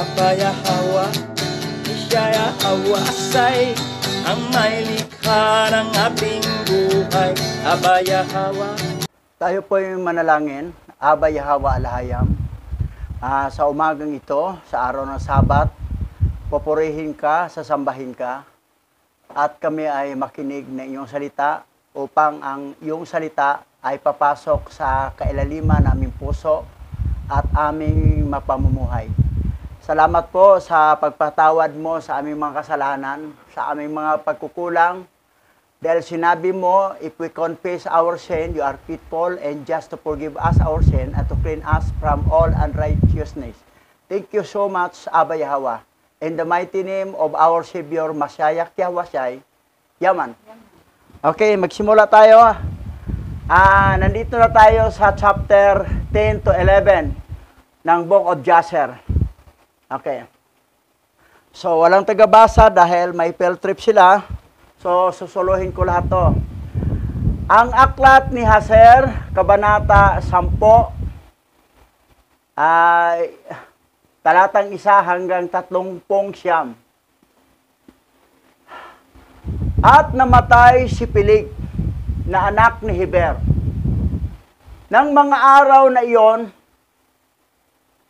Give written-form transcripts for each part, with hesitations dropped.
Abayahawa, Isyayahawa-say, ang may likha ng ating buhay. Abayahawa. Tayo po yung manalangin. Abayahawa alahayam. Sa umagang ito, sa araw ng Sabat, popurihin ka, sasambahin ka, at kami ay makinig ng iyong salita upang ang iyong salita ay papasok sa kailaliman ng aming puso at aming mapamumuhay. Salamat po sa pagpatawad mo sa aming mga kasalanan, sa aming mga pagkukulang. Dahil sinabi mo, if we confess our sin, you are faithful and just to forgive us our sin and to clean us from all unrighteousness. Thank you so much, Abba Yahweh. In the mighty name of our Savior, Mashiach Yahweh, Yaman. Okay, magsimula tayo. Nandito na tayo sa chapter 10 to 11 ng Book of Jasher. Okay. So, walang tagabasa dahil may field trip sila. So, susuluhin ko lahat to. Ang aklat ni Jasher, Kabanata 10, ay talatang 1 hanggang 30. At namatay si Pilig, na anak ni Heber. Nang mga araw na iyon,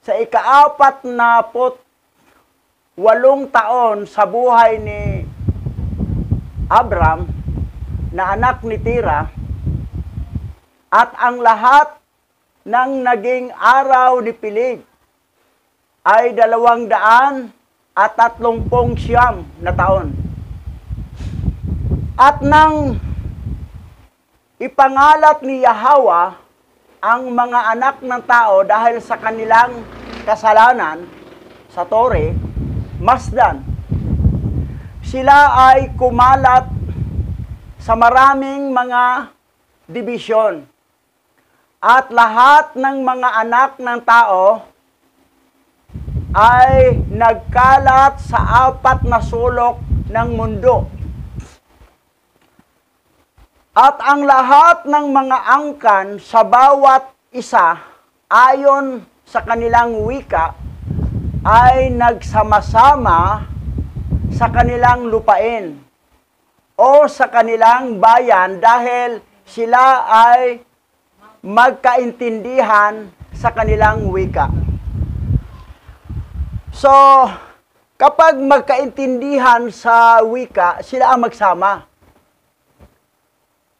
sa ika-48 taon sa buhay ni Abram, na anak ni Tira, at ang lahat ng naging araw ni Pilig ay 239 na taon. At nang ipangalat ni Yahweh ang mga anak ng tao dahil sa kanilang kasalanan sa Tore, Masdan. Sila ay kumalat sa maraming mga dibisyon. At lahat ng mga anak ng tao ay nagkalat sa 4 na sulok ng mundo. At ang lahat ng mga angkan sa bawat isa, ayon sa kanilang wika, ay nagsama-sama sa kanilang lupain o sa kanilang bayan dahil sila ay magkaintindihan sa kanilang wika. So, kapag magkaintindihan sa wika, sila ang magsama.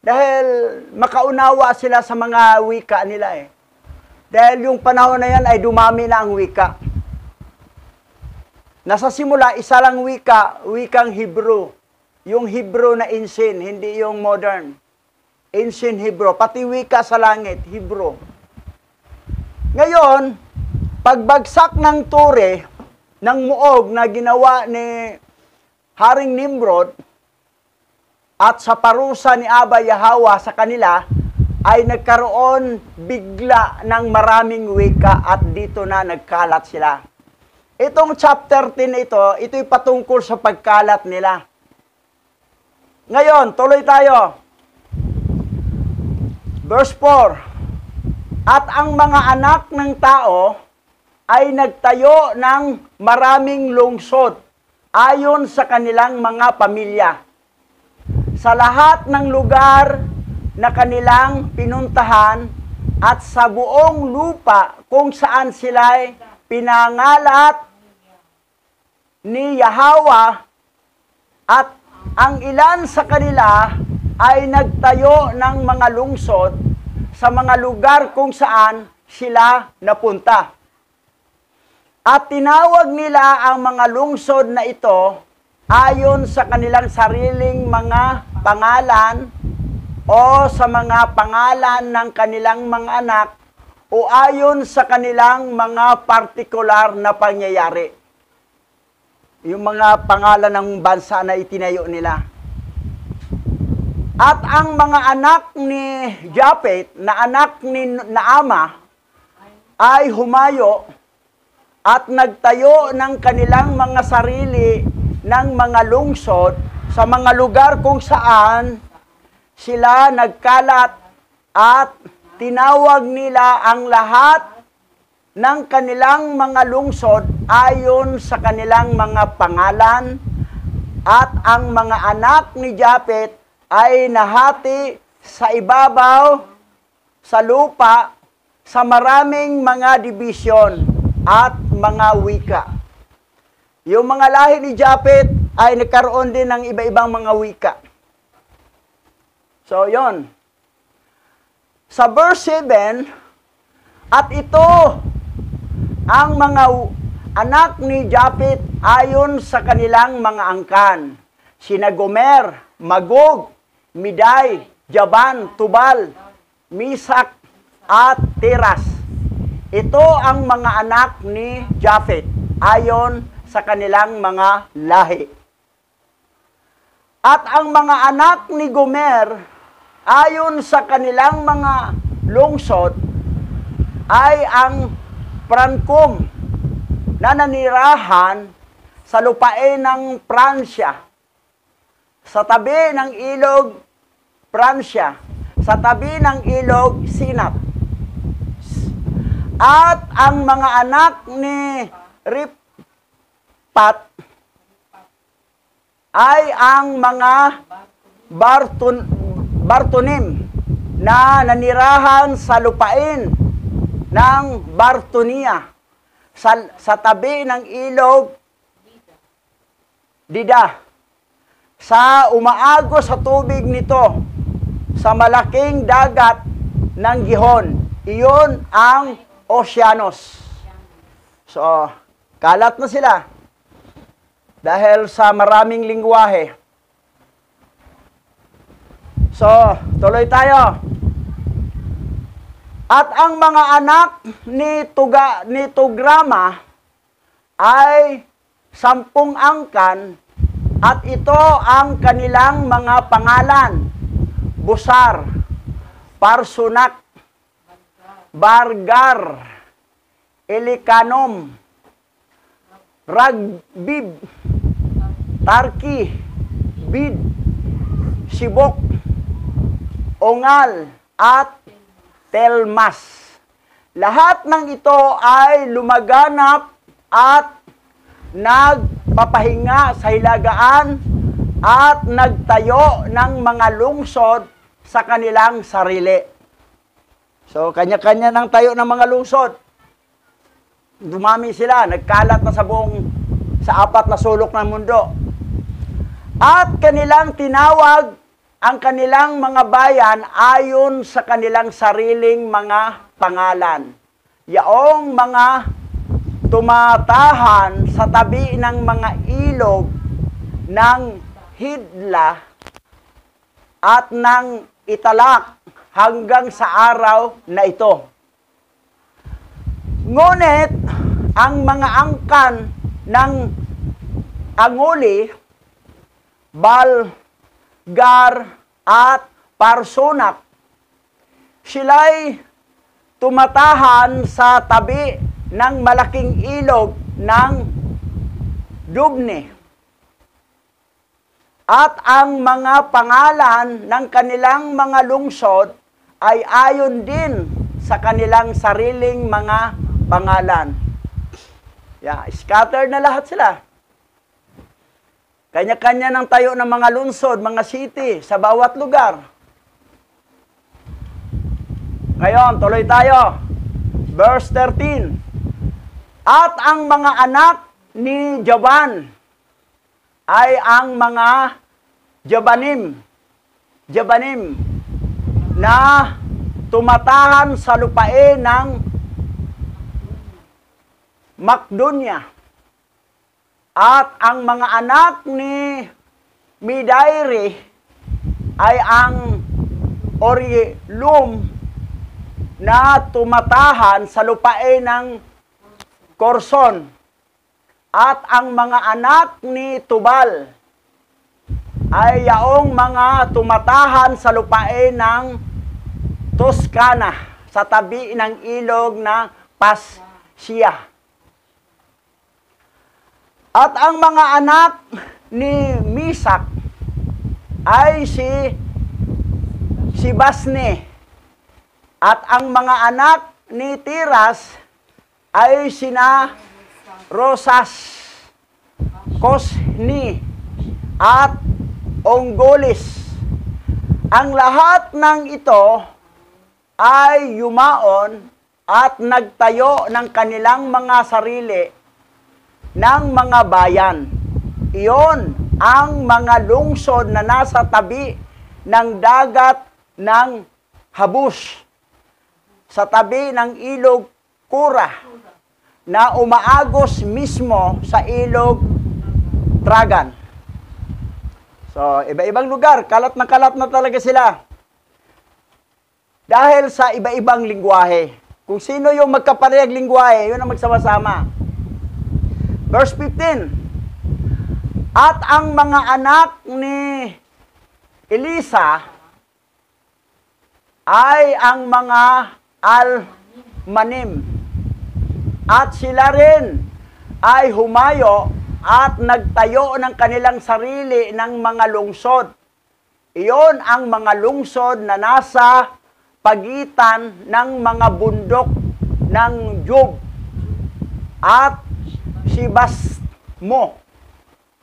Dahil makaunawa sila sa mga wika nila eh. Dahil yung panahon na yan ay dumami na ang wika. Nasa simula, isa lang wika, wikang Hebrew. Yung Hebrew na ancient, hindi yung modern. Ancient Hebrew, pati wika sa langit, Hebrew. Ngayon, pagbagsak ng Tore, ng muog na ginawa ni Haring Nimrod, at sa parusa ni Abba Yahweh sa kanila, ay nagkaroon bigla ng maraming wika at dito na nagkalat sila. Itong chapter 10 na ito'y patungkol sa pagkalat nila. Ngayon, tuloy tayo. Verse 4. At ang mga anak ng tao ay nagtayo ng maraming lungsod ayon sa kanilang mga pamilya sa lahat ng lugar na kanilang pinuntahan at sa buong lupa kung saan sila'y pinangalat ni Yahweh, at ang ilan sa kanila ay nagtayo ng mga lungsod sa mga lugar kung saan sila napunta. At tinawag nila ang mga lungsod na ito ayon sa kanilang sariling mga pangalan o sa mga pangalan ng kanilang mga anak o ayon sa kanilang mga partikular na pangyayari. Yung mga pangalan ng bansa na itinayo nila. At ang mga anak ni Japhet, na anak ni Naama, ay humayo at nagtayo ng kanilang mga sarili ng mga lungsod sa mga lugar kung saan sila nagkalat, at tinawag nila ang lahat ng kanilang mga lungsod ayon sa kanilang mga pangalan, at ang mga anak ni Japet ay nahati sa ibabaw sa lupa sa maraming mga dibisyon at mga wika. Yung mga lahi ni Japet ay nagkaroon din ng iba-ibang mga wika. So, yon. Sa verse 7, at ito ang mga anak ni Japet ayon sa kanilang mga angkan. Sina Gomer, Magog, Miday, Javan, Tubal, Misak, at Tiras. Ito ang mga anak ni Japet ayon sa kanilang mga lahi. At ang mga anak ni Gomer ayon sa kanilang mga lungsod ay ang Prancum na nanirahan sa lupain ng Pransya, sa tabi ng ilog Pransya, sa tabi ng ilog Sinat. At ang mga anak ni Rippat ay ang mga Bartonim na nanirahan sa lupain ng Bartonia, sa tabi ng ilog Dida, sa umaagos sa tubig nito, sa malaking dagat ng Gihon. Iyon ang Oceanos. So, kalat na sila dahil sa maraming lingwahe. So, tuloy tayo. At ang mga anak ni Tugrama ay 10 angkan, at ito ang kanilang mga pangalan: Busar, Parsunak, Bargar, Elikanom, Ragbib, Tarki, Bid, Sibok, Ongal, at Telmas. Lahat ng ito ay lumaganap at nagpapahinga sa hilagaan at nagtayo ng mga lungsod sa kanilang sarili. So, kanya-kanya ng tayo ng mga lungsod. Dumami sila, nagkalat na sa 4 na sulok ng mundo. At kanilang tinawag ang kanilang mga bayan ayon sa kanilang sariling mga pangalan. Yaong mga tumatahan sa tabi ng mga ilog ng Hidla at ng Italak hanggang sa araw na ito. Ngunit ang mga angkan ng Anguli, Balgar, at Parsunak, sila'y tumatahan sa tabi ng malaking ilog ng Dubne. At ang mga pangalan ng kanilang mga lungsod ay ayon din sa kanilang sariling mga pangalan. Yeah, scattered na lahat sila. Kanya-kanya ng tayo ng mga lungsod, mga city, sa bawat lugar. Ngayon, tuloy tayo. Verse 13. At ang mga anak ni Javan ay ang mga Jabanim na tumatahan sa lupain ng Makdonia. At ang mga anak ni Midairi ay ang Orilum na tumatahan sa lupain ng Korson. At ang mga anak ni Tubal ay yaong mga tumatahan sa lupain ng Toscana sa tabi ng ilog na Pasya. At ang mga anak ni Misak ay si Basne. At ang mga anak ni Tiras ay sina Rosas, Cosni, at Onggolis. Ang lahat ng ito ay yumaon at nagtayo ng kanilang mga sarili ng mga bayan. Iyon ang mga lungsod na nasa tabi ng dagat ng Habus, sa tabi ng ilog Kura, na umaagos mismo sa ilog Tragan. So, iba-ibang lugar, kalat na talaga sila. Dahil sa iba-ibang lingwahe. Kung sino yung magkaparehag lingwahe, yun ang magsama-sama. Verse 15. At ang mga anak ni Elisa ay ang mga Almanim. At sila rin ay humayo at nagtayo ng kanilang sarili ng mga lungsod. Iyon ang mga lungsod na nasa pagitan ng mga bundok ng Job at Sibasmo.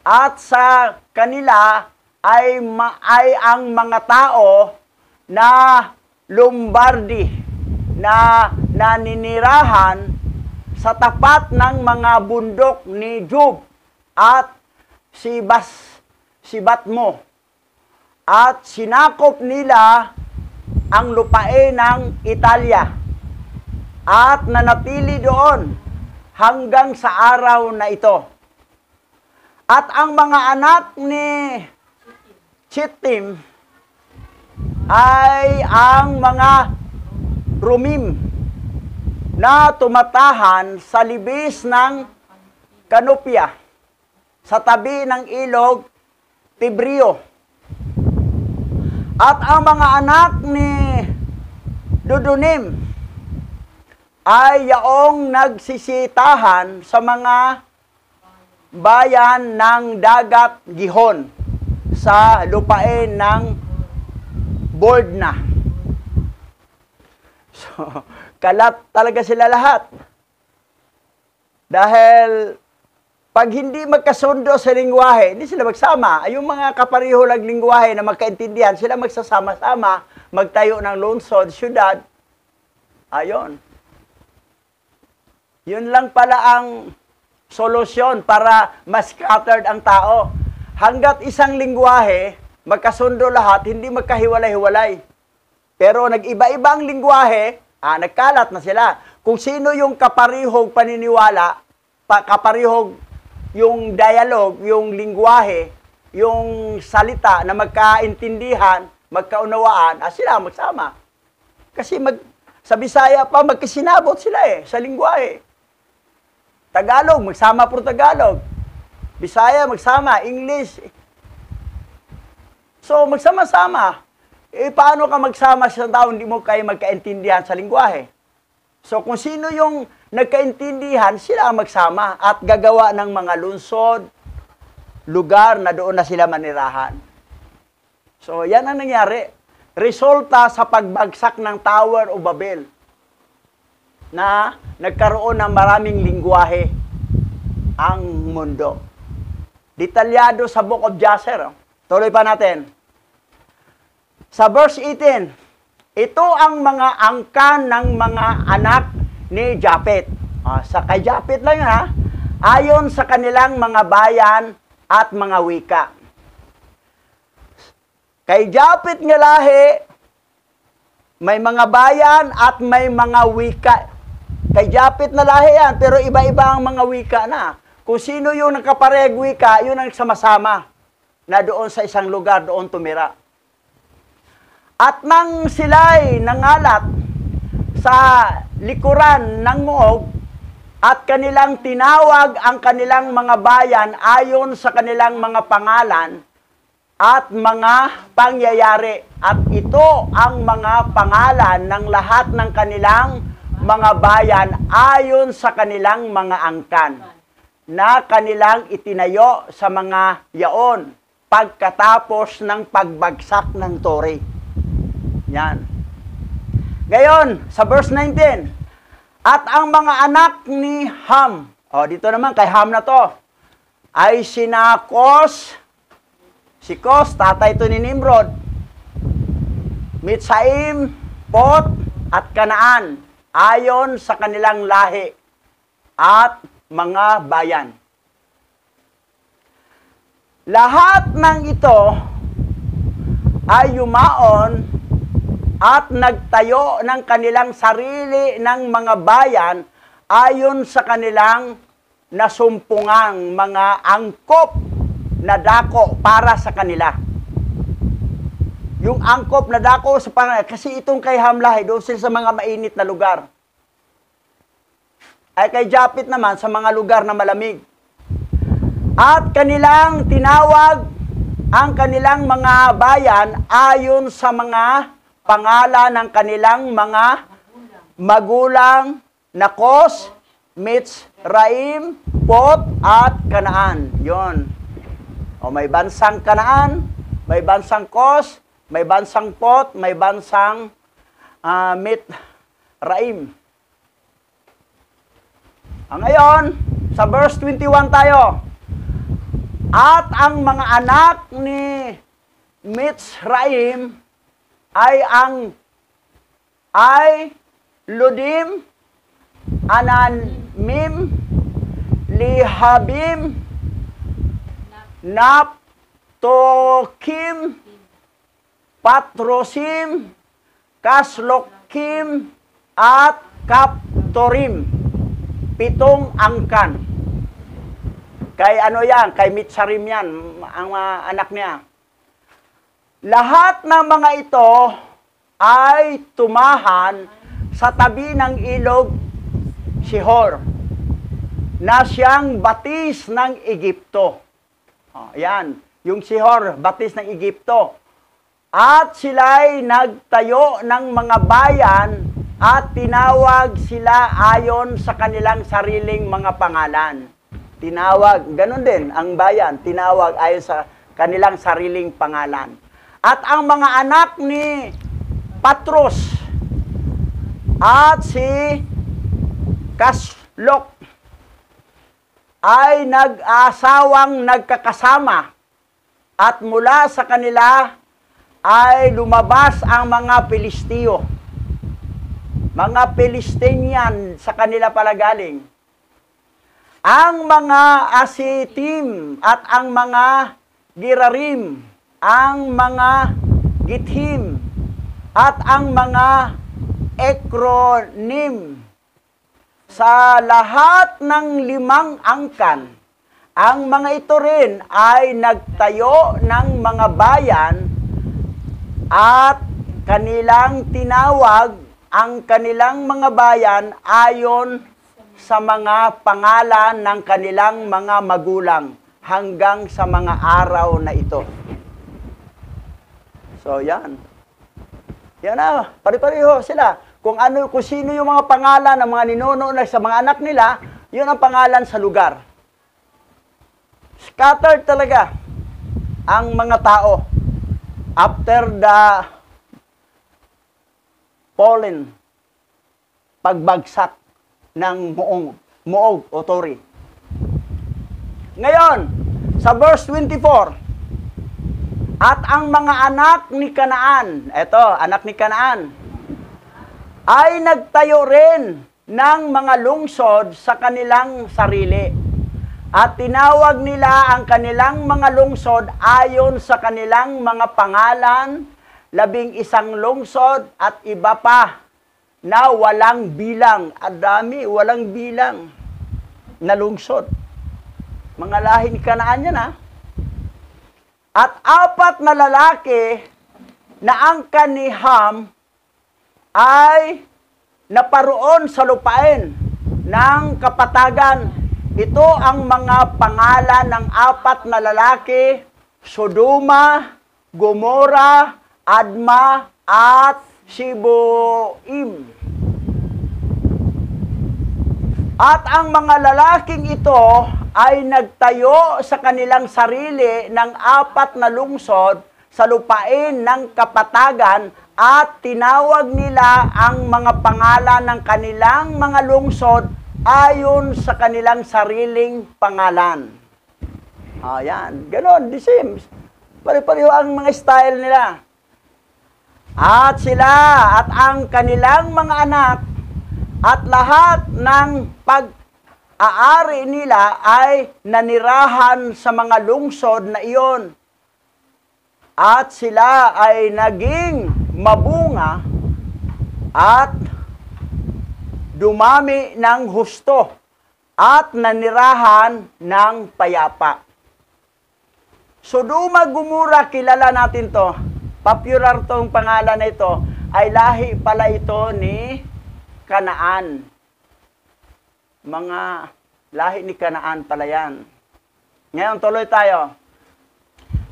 At sa kanila ay ang mga tao na Lombardi na naninirahan sa tapat ng mga bundok ni Job at Sibatmo. At sinakop nila ang lupain ng Italia at nanatili doon hanggang sa araw na ito. At ang mga anak ni Chittim ay ang mga Rumim na tumatahan sa libis ng Canopia sa tabi ng ilog Tibrio. At ang mga anak ni Dudunim ay yaong nagsisitahan sa mga bayan ng dagat Gihon sa lupain ng Bordna. So, kalat talaga sila lahat. Dahil pag hindi magkasundo sa lingwahe, hindi sila magsama. Ay yung mga kapariho lang lingwahe na magkaintindihan, sila magsasama-sama, magtayo ng lungsod, syudad. Ayon. Yun lang pala ang solusyon para mas scattered ang tao. Hanggat isang lingwahe, magkasundo lahat, hindi magkahiwalay-hiwalay. Pero nag-iba-ibang lingwahe, nagkalat na sila. Kung sino yung kaparihog paniniwala, kaparihog yung dialogue, yung lingwahe, yung salita na magkaintindihan, magkaunawaan, sila magsama. Kasi sa Bisaya pa, magkasinabot sila sa lingwahe. Tagalog, magsama pro Tagalog. Bisaya, magsama. English. So, magsama-sama. Paano ka magsama sa tao, hindi mo kayo magkaintindihan sa lingwahe? So, kung sino yung nagkaintindihan, sila magsama at gagawa ng mga lungsod, lugar na doon na sila manirahan. So, yan ang nangyari. Resulta sa pagbagsak ng Tower of Babel na nagkaroon ng maraming lingwahe ang mundo. Detalyado sa Book of Jasher. Tuloy pa natin. Sa verse 18, ito ang mga angkan ng mga anak ni Japet. Sa kay Japet lang yun, ayon sa kanilang mga bayan at mga wika. Kay Japet nga lahi, may mga bayan at may mga wika. Kay Japet na lahi yan, pero iba-iba ang mga wika na. Kung sino yung nakaparehag wika, yun ang sama-sama na doon sa isang lugar, doon tumira. At nang sila'y nangalat sa likuran ng Moog at kanilang tinawag ang kanilang mga bayan ayon sa kanilang mga pangalan at mga pangyayari. At ito ang mga pangalan ng lahat ng kanilang mga bayan ayon sa kanilang mga angkan na kanilang itinayo sa mga yaon pagkatapos ng pagbagsak ng tore. Yan. Ngayon, sa verse 19, At ang mga anak ni Ham, dito naman kay Ham na to, ay sina Kos, si Kos, tatay to ni Nimrod, Mitsaim, Pot, at Kanaan, ayon sa kanilang lahi at mga bayan. Lahat ng ito ay yumaon at nagtayo ng kanilang sarili ng mga bayan ayon sa kanilang nasumpungang mga angkop na dako para sa kanila. Yung angkop na dako sa kasi itong kay Hamlahi doon sila sa mga mainit na lugar. Ay kay Japit naman sa mga lugar na malamig. At kanilang tinawag ang kanilang mga bayan ayon sa mga pangalan ng kanilang mga magulang na Kos, Mitzraim, Pot, at Kanaan. Yon. May bansang Kanaan, may bansang Kos, may bansang Pot, may bansang Mitzraim. Ngayon, sa verse 21 tayo. At ang mga anak ni Mitzraim ay Ludim, Anamim, Lihabim, Naptokim, Patrosim, Kaslokim, at Kaptorim. 7 angkan. Kay ano yan? Kay Mitsarim yan, ang anak niya. Lahat ng mga ito ay tumahan sa tabi ng ilog Shihor na siyang batis ng Egypto. Yan, yung Shihor, batis ng Egypto. At sila'y nagtayo ng mga bayan at tinawag sila ayon sa kanilang sariling mga pangalan. Tinawag, ganun din ang bayan, tinawag ayon sa kanilang sariling pangalan. At ang mga anak ni Patros at si Kaslok ay nag-asawang nagkakasama at mula sa kanila ay lumabas ang mga Pilistiyo. Mga Palestinian sa kanila pala galing. Ang mga Asitim at ang mga Girarim, ang mga Githim, at ang mga Ekronim. Sa lahat ng 5 angkan, ang mga ito rin ay nagtayo ng mga bayan at kanilang tinawag ang kanilang mga bayan ayon sa mga pangalan ng kanilang mga magulang hanggang sa mga araw na ito. So, yan. Yan na, pare-pareho sila. Kung sino yung mga pangalan ng mga ninuno na sa mga anak nila, yun ang pangalan sa lugar. Scattered talaga ang mga tao after the fallen, pagbagsak ng Moog o Tori. Ngayon, sa verse 24, at ang mga anak ni Kanaan, eto, anak ni Kanaan, ay nagtayo rin ng mga lungsod sa kanilang sarili. At tinawag nila ang kanilang mga lungsod ayon sa kanilang mga pangalan, 11 lungsod at iba pa na walang bilang. Adami, walang bilang na lungsod. Mga lahi ni Kanaan yan, ha? At 4 na lalaki na angkan ni Ham ay naparoon sa lupain ng kapatagan. Ito ang mga pangalan ng 4 na lalaki, Sodoma, Gomora, Adma, at Siboim. At ang mga lalaking ito ay nagtayo sa kanilang sarili ng 4 na lungsod sa lupain ng kapatagan at tinawag nila ang mga pangalan ng kanilang mga lungsod ayon sa kanilang sariling pangalan. Ayan, ganon, the same. Pare-pareho ang mga style nila. At sila at ang kanilang mga anak at lahat ng pag-aari nila ay nanirahan sa mga lungsod na iyon. At sila ay naging mabunga at dumami ng husto at nanirahan ng payapa. Sodoma, Gomora, kilala natin to. Popular tong pangalan na ito. Ay lahi pala ito ni Kanaan. Mga lahi ni Kanaan pala yan. Ngayon, tuloy tayo.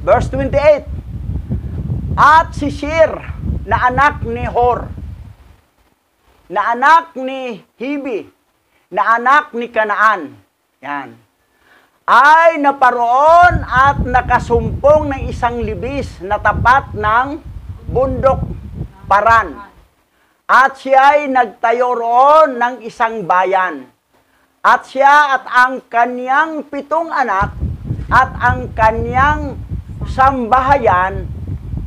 Verse 28. At si Shir, na anak ni Hor, na anak ni Hibi, na anak ni Kanaan, yan, ay naparoon at nakasumpong ng isang libis na tapat ng bundok Paran. At siya ay nagtayo roon ng isang bayan. At siya at ang kanyang 7 anak at ang kanyang sambahayan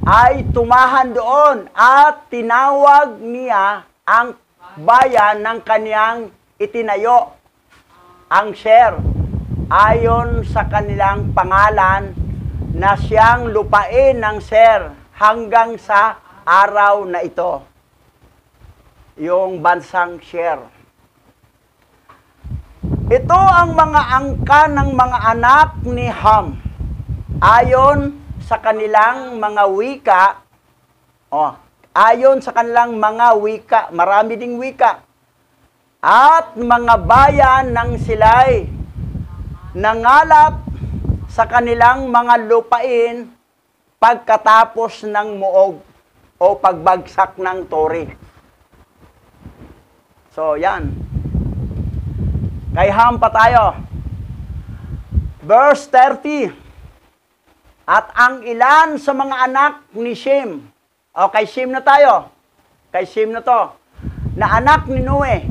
ay tumahan doon at tinawag niya ang bayan ng kanyang itinayo, ang Sher, ayon sa kanilang pangalan na siyang lupain ng Sher hanggang sa araw na ito. Yung bansang Sher. Ito ang mga angka ng mga anak ni Ham ayon sa kanilang mga wika. Ayon sa kanilang mga wika, marami ding wika. At mga bayan ng sila'y nangalap sa kanilang mga lupain pagkatapos ng muog o pagbagsak ng tori. So, yan. Kay Ham pa tayo. Verse 30. At ang ilan sa mga anak ni Shem, o kay Shem na tayo, kay Shem na to, na anak ni Noe,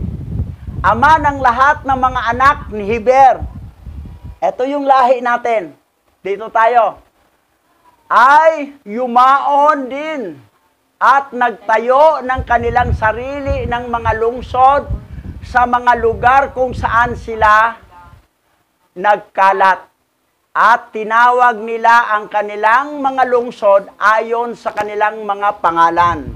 ama ng lahat ng mga anak ni Heber. Ito yung lahi natin. Dito tayo. Ay yumaon din at nagtayo ng kanilang sarili ng mga lungsod sa mga lugar kung saan sila nagkalat. At tinawag nila ang kanilang mga lungsod ayon sa kanilang mga pangalan.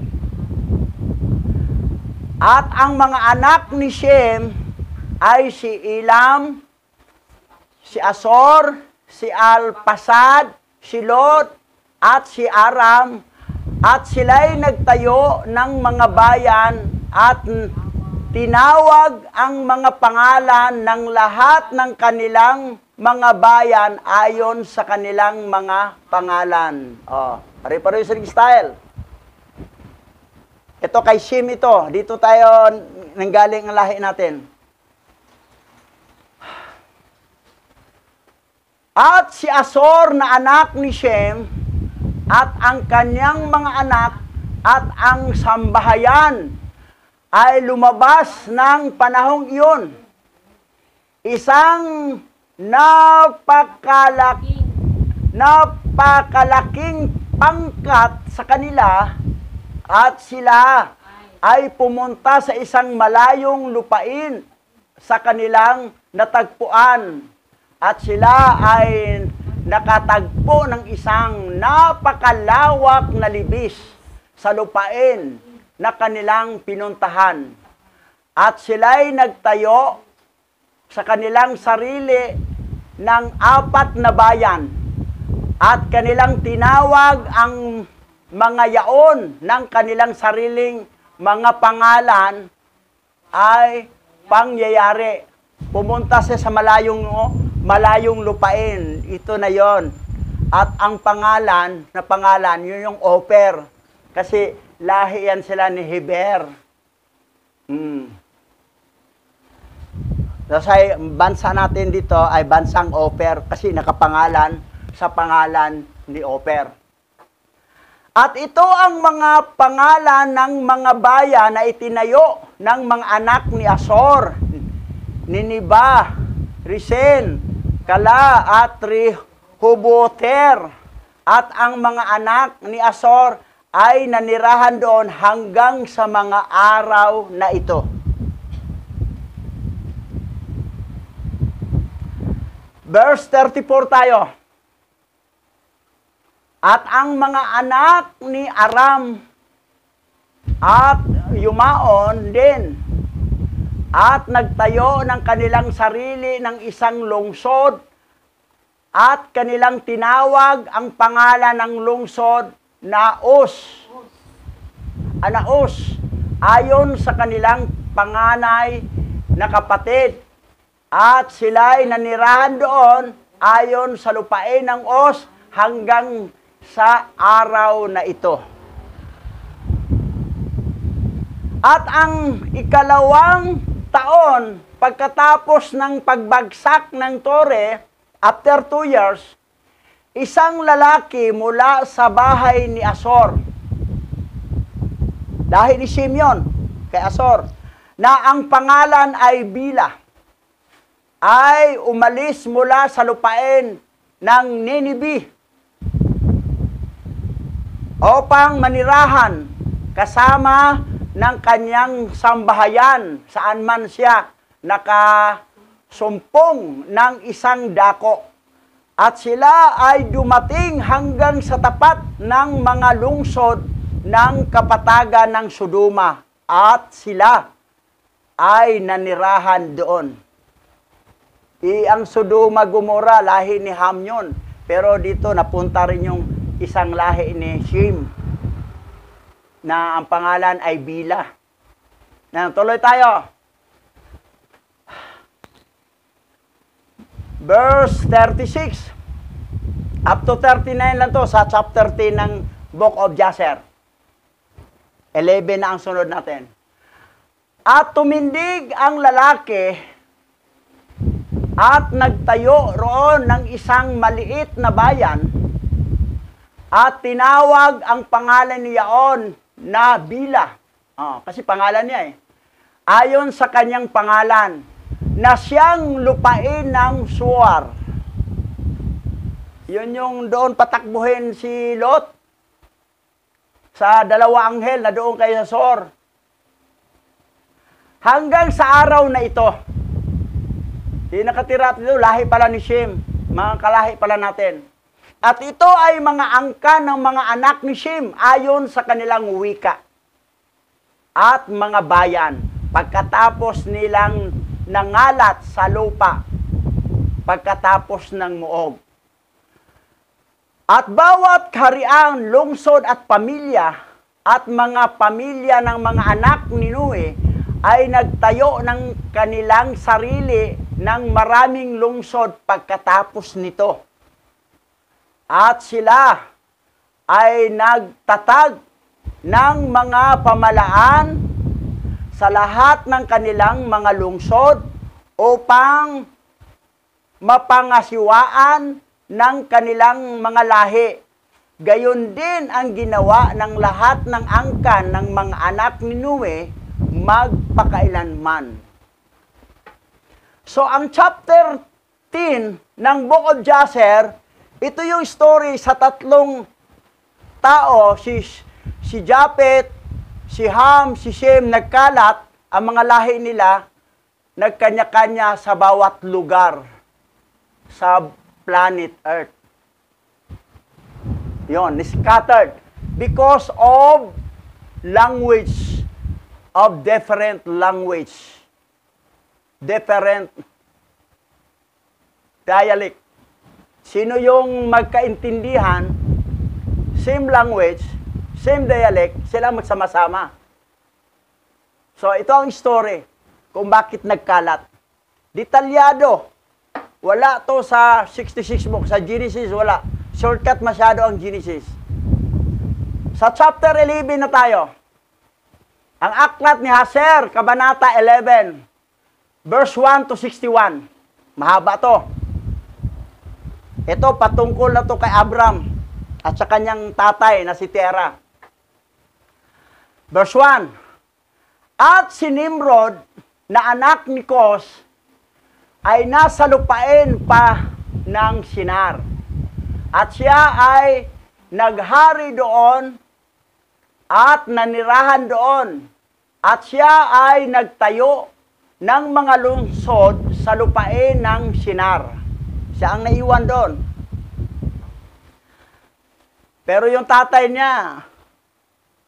At ang mga anak ni Shem ay si Elam, si Asor, si Alpasad, si Lot, at si Aram. At sila'y nagtayo ng mga bayan at tinawag ang mga pangalan ng lahat ng kanilang mga bayan ayon sa kanilang mga pangalan. Pare-pareho sa style. Ito kay Shem ito. Dito tayo nanggaling ang lahi natin. At si Asor na anak ni Shem at ang kanyang mga anak at ang sambahayan ay lumabas ng panahong iyon. Isang napakalaking pangkat sa kanila at sila ay pumunta sa isang malayong lupain sa kanilang natagpuan at sila ay nakatagpo ng isang napakalawak na libis sa lupain na kanilang pinuntahan at sila'y nagtayo sa kanilang sarili ng 4 na bayan at kanilang tinawag ang mga yaon ng kanilang sariling mga pangalan ay pangyayari. Pumunta siya sa malayong lupain. Ito na yon. At ang pangalan, yun yung Oper. Kasi lahi yan sila ni Heber. So, sa bansa natin dito ay bansang Oper kasi nakapangalan sa pangalan ni Oper. At ito ang mga pangalan ng mga bayan na itinayo ng mga anak ni Asor, Ninibah, Resen, Kala, at Rehoboter. At ang mga anak ni Asor ay nanirahan doon hanggang sa mga araw na ito. Verse 34 tayo. At ang mga anak ni Aram at yumaon din at nagtayo ng kanilang sarili ng isang lungsod at kanilang tinawag ang pangalan ng lungsod na Uz. Anaos, ayon sa kanilang panganay na kapatid. At sila'y nanirahan doon ayon sa lupain ng Uz hanggang sa araw na ito. At ang ikalawang taon, pagkatapos ng pagbagsak ng tore, after 2 years, isang lalaki mula sa bahay ni Asor, dahil ni Simeon kay Asor, na ang pangalan ay Bila, ay umalis mula sa lupain ng Ninibi upang manirahan kasama ng kanyang sambahayan saan man siya nakasumpong ng isang dako. At sila ay dumating hanggang sa tapat ng mga lungsod ng kapatagan ng Sodoma at sila ay nanirahan doon. Ang Sodoma Gomora, lahi ni Ham yun. Pero dito napunta rin yung isang lahi ni Shem na ang pangalan ay Bila. Tuloy tayo. Verse 36. Up to 39 lang to sa chapter 10 ng Book of Jasher. 11 na ang sunod natin. At tumindig ang lalaki at nagtayo roon ng isang maliit na bayan at tinawag ang pangalan niyaon na Bila. Kasi pangalan niya eh. Ayon sa kanyang pangalan, na siyang lupain ng Suar. Yun yung doon patakbuhin si Lot sa dalawa anghel na doon kay Sor. Hanggang sa araw na ito, di nakatira dito, lahi pala ni Shem, mga kalahi pala natin. At ito ay mga angka ng mga anak ni Shem ayon sa kanilang wika at mga bayan pagkatapos nilang nangalat sa lupa pagkatapos ng muog. At bawat harian, lungsod at pamilya at mga pamilya ng mga anak ni Noe ay nagtayo ng kanilang sarili ng maraming lungsod pagkatapos nito. At sila ay nagtatag ng mga pamalaan sa lahat ng kanilang mga lungsod upang mapangasiwaan ng kanilang mga lahi. Gayon din ang ginawa ng lahat ng angkan ng mga anak ni Noe magpakailanman. So, ang chapter 10 ng Book of Jasher, ito yung story sa tatlong tao, si Japhet, si Ham, si Shem, nagkalat, ang mga lahi nila, nagkanya-kanya sa bawat lugar sa planet Earth. Yon, scattered because of language, of different language, different dialect. Sino yung magkaintindihan, same language, same dialect, sila magsama-sama. So, ito ang story kung bakit nagkalat. Detalyado. Wala to sa 66 book. Sa Genesis, wala. Shortcut masyado ang Genesis. Sa chapter 11 na tayo. Ang aklat ni Haser, Kabanata 11, verse 1 to 61. Mahaba to. Ito, patungkol na to kay Abram. at sa kanyang tatay na si Terah. Verse 1, at si Nimrod na anak ni Cos ay nasa lupain pa ng Shinar. At siya ay naghari doon at nanirahan doon. At siya ay nagtayo ng mga lungsod sa lupain ng Shinar. Siya ang naiwan doon. Pero yung tatay niya,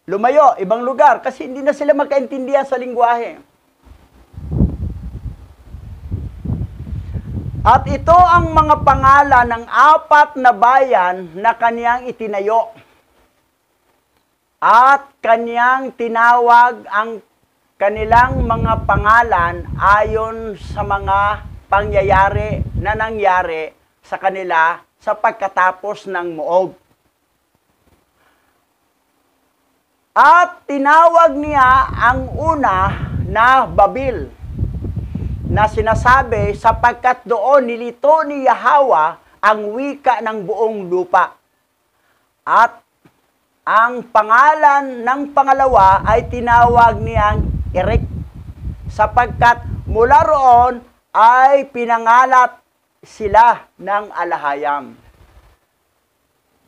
lumayo, ibang lugar, kasi hindi na sila magkaintindihan sa lingwahe. At ito ang mga pangalan ng 4 na bayan na kaniyang itinayo. At kaniyang tinawag ang kanilang mga pangalan ayon sa mga pangyayari na nangyari sa kanila sa pagkatapos ng Moab. At tinawag niya ang una na Babil, na sinasabi sapagkat doon nilito ni Yahweh ang wika ng buong lupa. At ang pangalan ng pangalawa ay tinawag niyang Erek, sapagkat mula roon ay pinangalat sila ng Alahayam.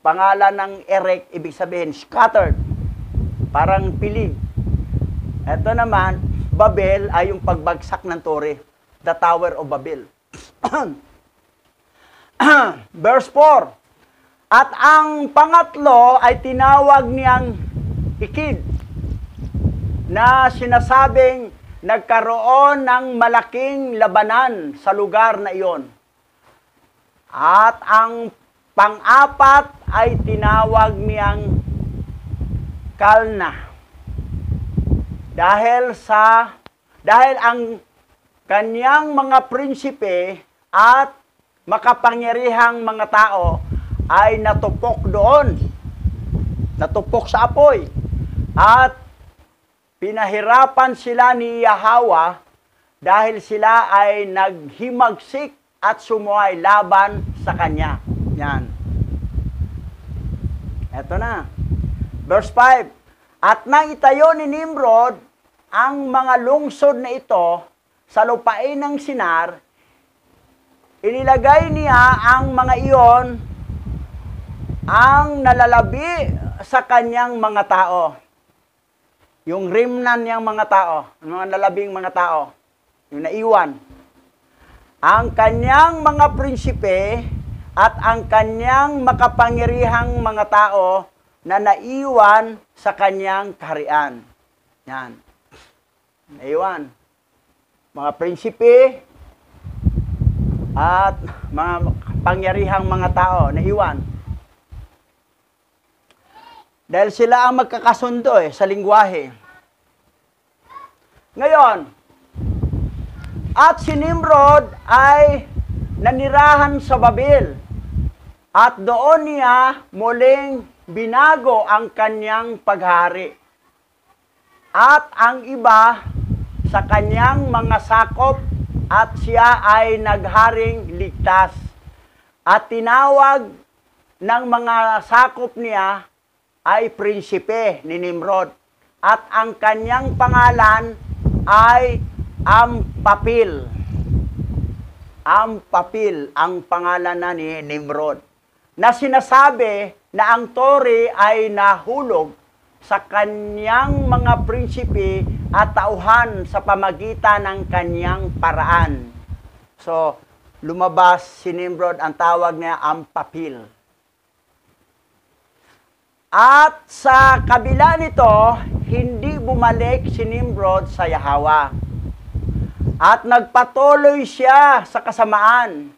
Pangalan ng Erek, ibig sabihin scattered, parang pilig. Ito naman, Babel ay yung pagbagsak ng tore, the Tower of Babel. Verse 4, at ang pangatlo ay tinawag niyang Ikid, na sinasabing nagkaroon ng malaking labanan sa lugar na iyon. At ang pang-apat ay tinawag niyang Kalna. Dahil ang kanyang mga prinsipe at makapangyarihang mga tao ay natupok doon. Natupok sa apoy. At pinahirapan sila ni Yahweh dahil sila ay naghimagsik at sumuway laban sa kanya. Yan. Eto na. Verse 5, at nang itayo ni Nimrod ang mga lungsod na ito sa lupain ng Shinar, inilagay niya ang mga iyon ang nalalabi sa kanyang mga tao. Yung remnant niyang mga tao, mga nalabing mga tao, yung naiwan. Ang kanyang mga prinsipe at ang kanyang makapangyarihang mga tao na naiwan sa kanyang kaharian. Yan. Naiwan. Mga prinsipe at mga pangyarihang mga tao, naiwan. Dahil sila ang magkakasundo sa lingwahe. Ngayon, at si Nimrod ay nanirahan sa Babel. At doon niya muling binago ang kanyang paghari. At ang iba sa kanyang mga sakop at siya ay nagharing ligtas. At tinawag ng mga sakop niya ay prinsipe ni Nimrod. At ang kanyang pangalan ay Ampapil. Ampapil ang pangalan na ni Nimrod. Na sinasabi na ang tore ay nahulog sa kanyang mga prinsipe at tauhan sa pamagitan ng kanyang paraan. So, lumabas si Nimrod, ang tawag niya Ampapil. At sa kabila nito, hindi bumalik si Nimrod sa Yahweh. At nagpatuloy siya sa kasamaan.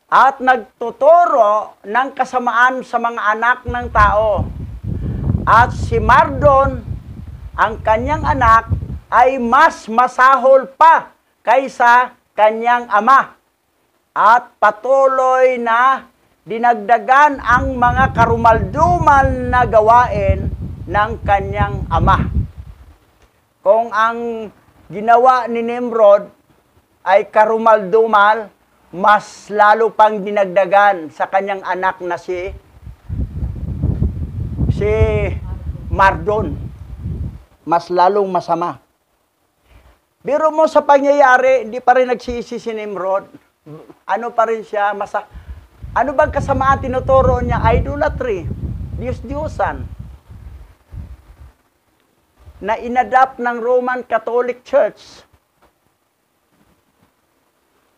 At nagtuturo ng kasamaan sa mga anak ng tao. At si Mardon, ang kanyang anak, ay mas masahol pa kaysa kanyang ama. At patuloy na dinagdagan ang mga karumaldumal na gawain ng kanyang ama. Kung ang ginawa ni Nimrod ay karumaldumal, mas lalo pang dinagdagan sa kanyang anak na si si Mardon. Mas lalong masama. Biro mo sa pangyayari, hindi pa rin nagsisi si Nimrod. Ano pa rin siya? Ano bang kasamaan tinuturo niya? Idolatry. Diyos-Diyosan. Na inadapt ng Roman Catholic Church.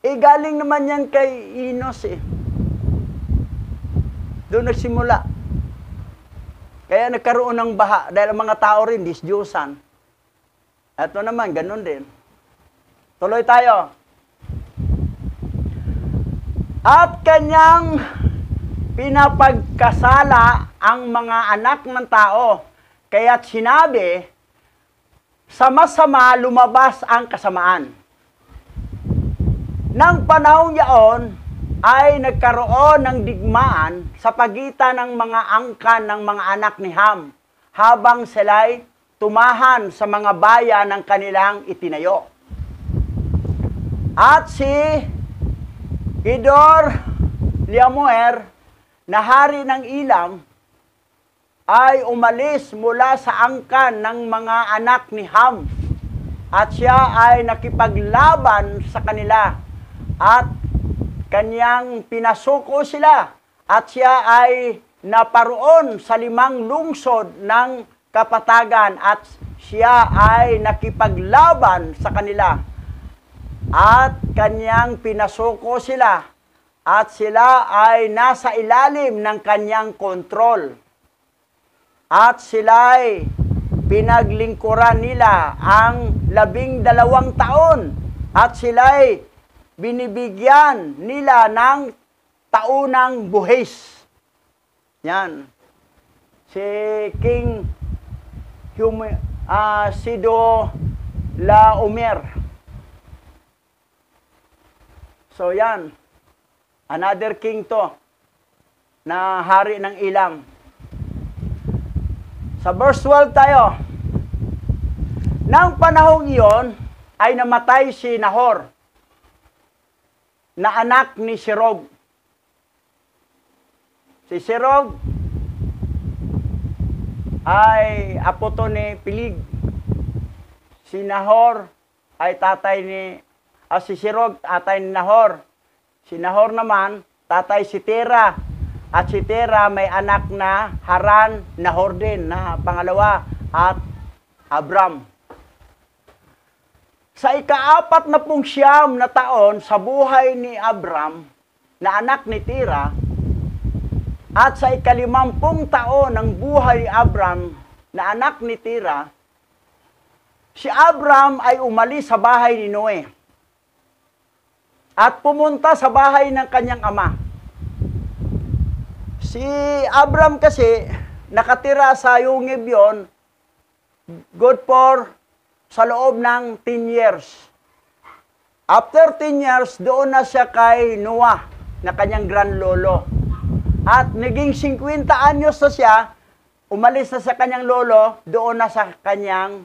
Galing naman yan kay Enos eh. Doon nagsimula. Kaya nagkaroon ng baha dahil ang mga tao rin, Diyos-Diyosan. Ito naman, ganun din. Tuloy tayo. At kanyang pinapagkasala ang mga anak ng tao. Kaya't sinabi, sa masama lumabas ang kasamaan. Nang panahong yaon, ay nagkaroon ng digmaan sa pagitan ng mga angkan ng mga anak ni Ham, habang sila'y tumahan sa mga bayan ng kanilang itinayo. At si Kedor Laomer, na hari ng Ilam, ay umalis mula sa angkan ng mga anak ni Ham, at siya ay nakipaglaban sa kanila, at kanyang pinasuko sila, at siya ay naparoon sa 5 lungsod ng kapatagan, at siya ay nakipaglaban sa kanila, at kanyang pinasuko sila, at sila ay nasa ilalim ng kanyang kontrol. At sila'y pinaglingkuran nila ang 12 taon, at sila'y binibigyan nila ng taunang buhis. Yan. Si King Sido Laomer. So yan, another king to, na hari ng Ilam. Sa verse 12 tayo. Nang panahong iyon, ay namatay si Nahor, na anak ni Serug. Si Serug ay apo to ni Pilig. Si Nahor ay tatay ni si Serug, tatay ni Nahor. Si Nahor naman, tatay si Tera. At si Tera may anak na Haran, Nahor din, na pangalawa, at Abram. Sa ika-49 na taon sa buhay ni Abram, na anak ni Tera, at sa ika-50 taon ng buhay ni Abram, na anak ni Tera, si Abram ay umalis sa bahay ni Noe at pumunta sa bahay ng kanyang ama. Si Abram kasi nakatira sa Yungib yon, good for sa loob ng 10 years. After 10 years, doon na siya kay Noah, na kanyang grandlolo. At naging 50 anyos na siya, umalis na sa kanyang lolo, doon na sa kanyang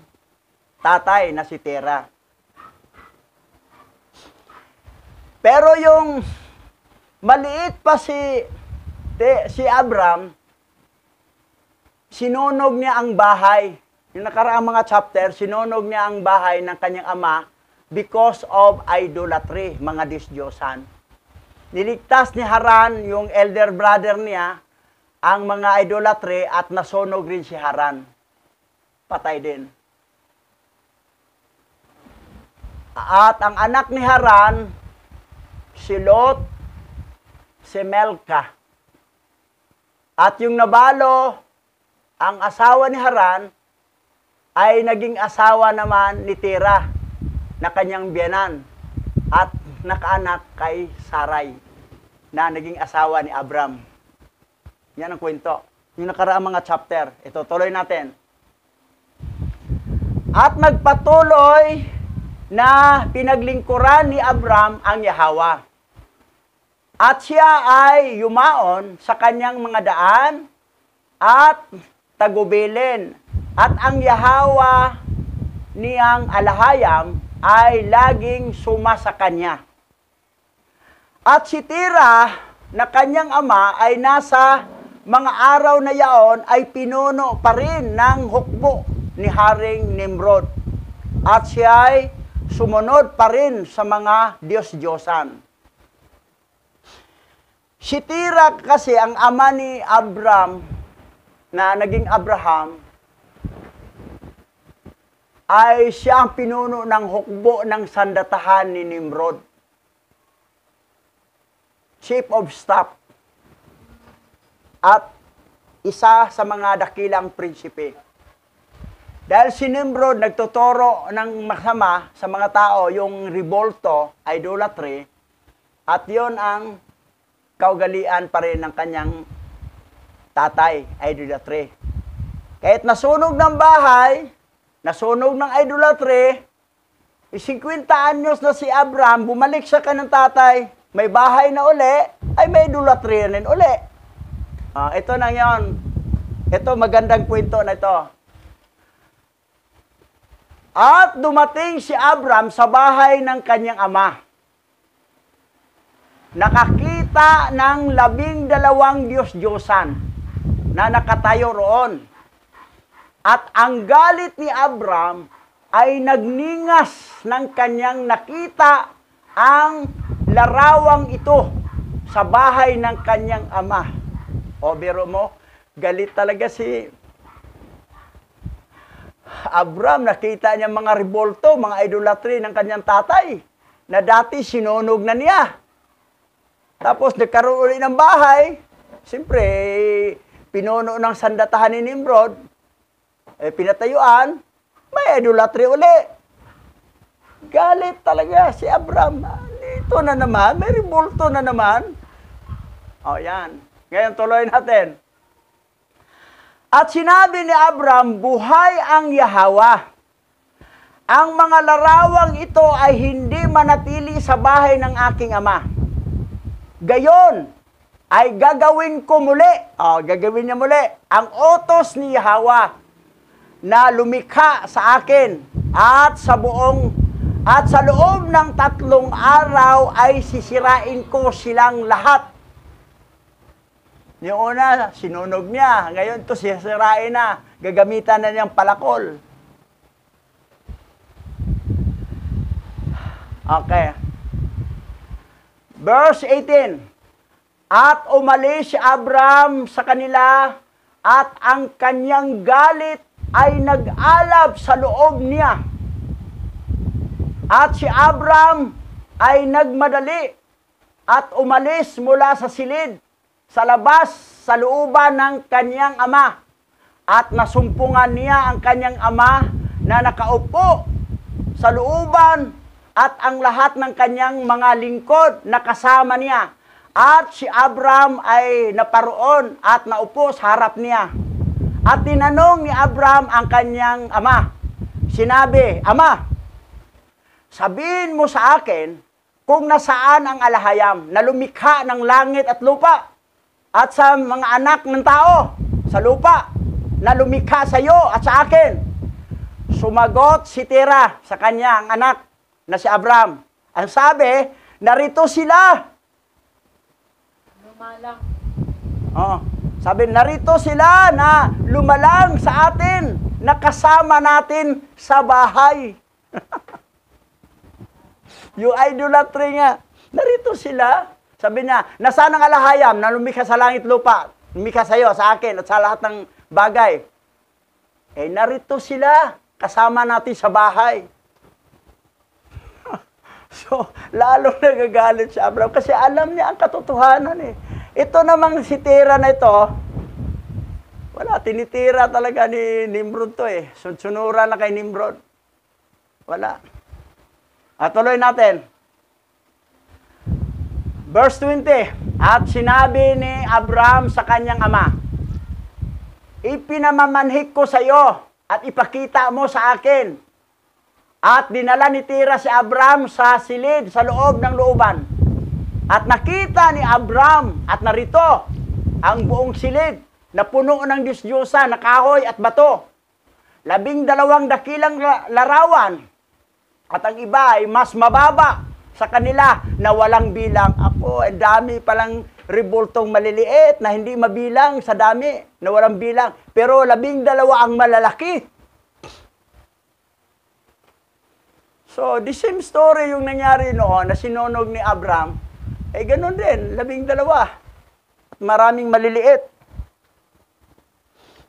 tatay na si Tera. Pero yung maliit pa si Abram, sinunog niya ang bahay. Yung nakaraang mga chapter, sinunog niya ang bahay ng kanyang ama because of idolatry, mga Diyos-Diyosan. Niligtas ni Haran, yung elder brother niya, ang mga idolatry at nasunog rin si Haran. Patay din. At ang anak ni Haran, si Lot, si Melka. At yung nabalo, ang asawa ni Haran, ay naging asawa naman ni Tera, na kanyang biyanan, at nakaanak kay Sarai, na naging asawa ni Abram. Yan ang kwento. Yung nakaraang mga chapter. Ito, tuloy natin. At nagpatuloy na pinaglingkuran ni Abram ang Yahwa. At siya ay yumaon sa kanyang mga daan at tagubilin. At ang Yahwa niyang alahayam ay laging suma sa kanya. At si Tera na kanyang ama ay nasa mga araw na yaon ay pinuno pa rin ng hukbo ni Haring Nimrod. At siya ay sumunod pa rin sa mga Diyos-Diyosan. Si Terah kasi ang ama ni Abram na naging Abraham ay siya ang pinuno ng hukbo ng sandatahan ni Nimrod. Chief of Staff. At isa sa mga dakilang prinsipe. Dahil si Nimrod nagtuturo ng masama sa mga tao, yung revolto, idolatry, at yon ang kaugalian pa rin ng kanyang tatay, idolatry. Kahit nasunog ng bahay, nasunog ng idolatry, 50 anyos na si Abram, bumalik sa kanyang tatay, may bahay na uli, ay may idolatry rin uli. Ito na yon. Ito, magandang kwento na ito. At dumating si Abram sa bahay ng kanyang ama. Nakakita ng 12 Diyos-Diyosan na nakatayo roon. At ang galit ni Abram ay nagningas ng kanyang nakita ang larawang ito sa bahay ng kanyang ama. O biro mo, galit talaga si Abram. Nakita niya mga revolto, mga idolatry ng kanyang tatay na dati sinunog na niya. Tapos nagkaroon ulit ng bahay. Siyempre, pinuno ng sandatahan ni Nimrod, pinatayuan, may idolatry uli. Galit talaga si Abram. Dito na naman, may revolto na naman. O yan. Ngayon tuloy natin. At sinabi ni Abram, buhay ang Yahweh. Ang mga larawang ito ay hindi manatili sa bahay ng aking ama. Gayon, ay gagawin ko muli. Gagawin niya muli. Ang utos ni Yahweh na lumikha sa akin at sa loob ng 3 araw ay sisirain ko silang lahat. Yung una, sinunog niya. Ngayon to sisirain na. Gagamitan na niyang palakol. Okay. Verse 18. At umalis si Abram sa kanila at ang kanyang galit ay nag-alab sa loob niya. At si Abram ay nagmadali at umalis mula sa silid sa labas sa looban ng kanyang ama. At nasumpungan niya ang kanyang ama na nakaupo sa looban at ang lahat ng kanyang mga lingkod na kasama niya. At si Abram ay naparoon at naupo sa harap niya. At tinanong ni Abram ang kanyang ama. Sinabi, Ama, sabihin mo sa akin kung nasaan ang alahayam na lumikha ng langit at lupa at sa mga anak ng tao sa lupa na lumikha sa iyo at sa akin. Sumagot si Terah sa kanyang anak na si Abram. Ang sabi, narito sila. Lumalang. Sabi, narito sila na lumalang sa atin, na kasama natin sa bahay. Yung idolatry nga, narito sila. Sabi niya, nasaan ang alahayam na lumikha sa langit lupa? Lumikha sa iyo, sa akin, at sa lahat ng bagay. Narito sila, kasama natin sa bahay. So, lalo nagagalit si Abram kasi alam niya ang katotohanan eh. Ito namang si Terah na ito, wala, tinitira talaga ni Nimrod to eh. Sunura na kay Nimrod. Wala. At tuloy natin. Verse 20. At sinabi ni Abram sa kanyang ama, ipinamamanhik ko sa iyo at ipakita mo sa akin. At dinala ni Terah si Abram sa silid, sa loob ng looban. At nakita ni Abram at narito ang buong silid na puno ng Diyos-Diyosan na kahoy at bato. 12 dakilang larawan. At ang iba ay mas mababa sa kanila na walang bilang. Ako, dami palang rebultong maliliit na hindi mabilang sa dami, na walang bilang. Pero 12 ang malalaki. So, the same story yung nangyari noon na sinunog ni Abraham, ganun din, 12. At maraming maliliit.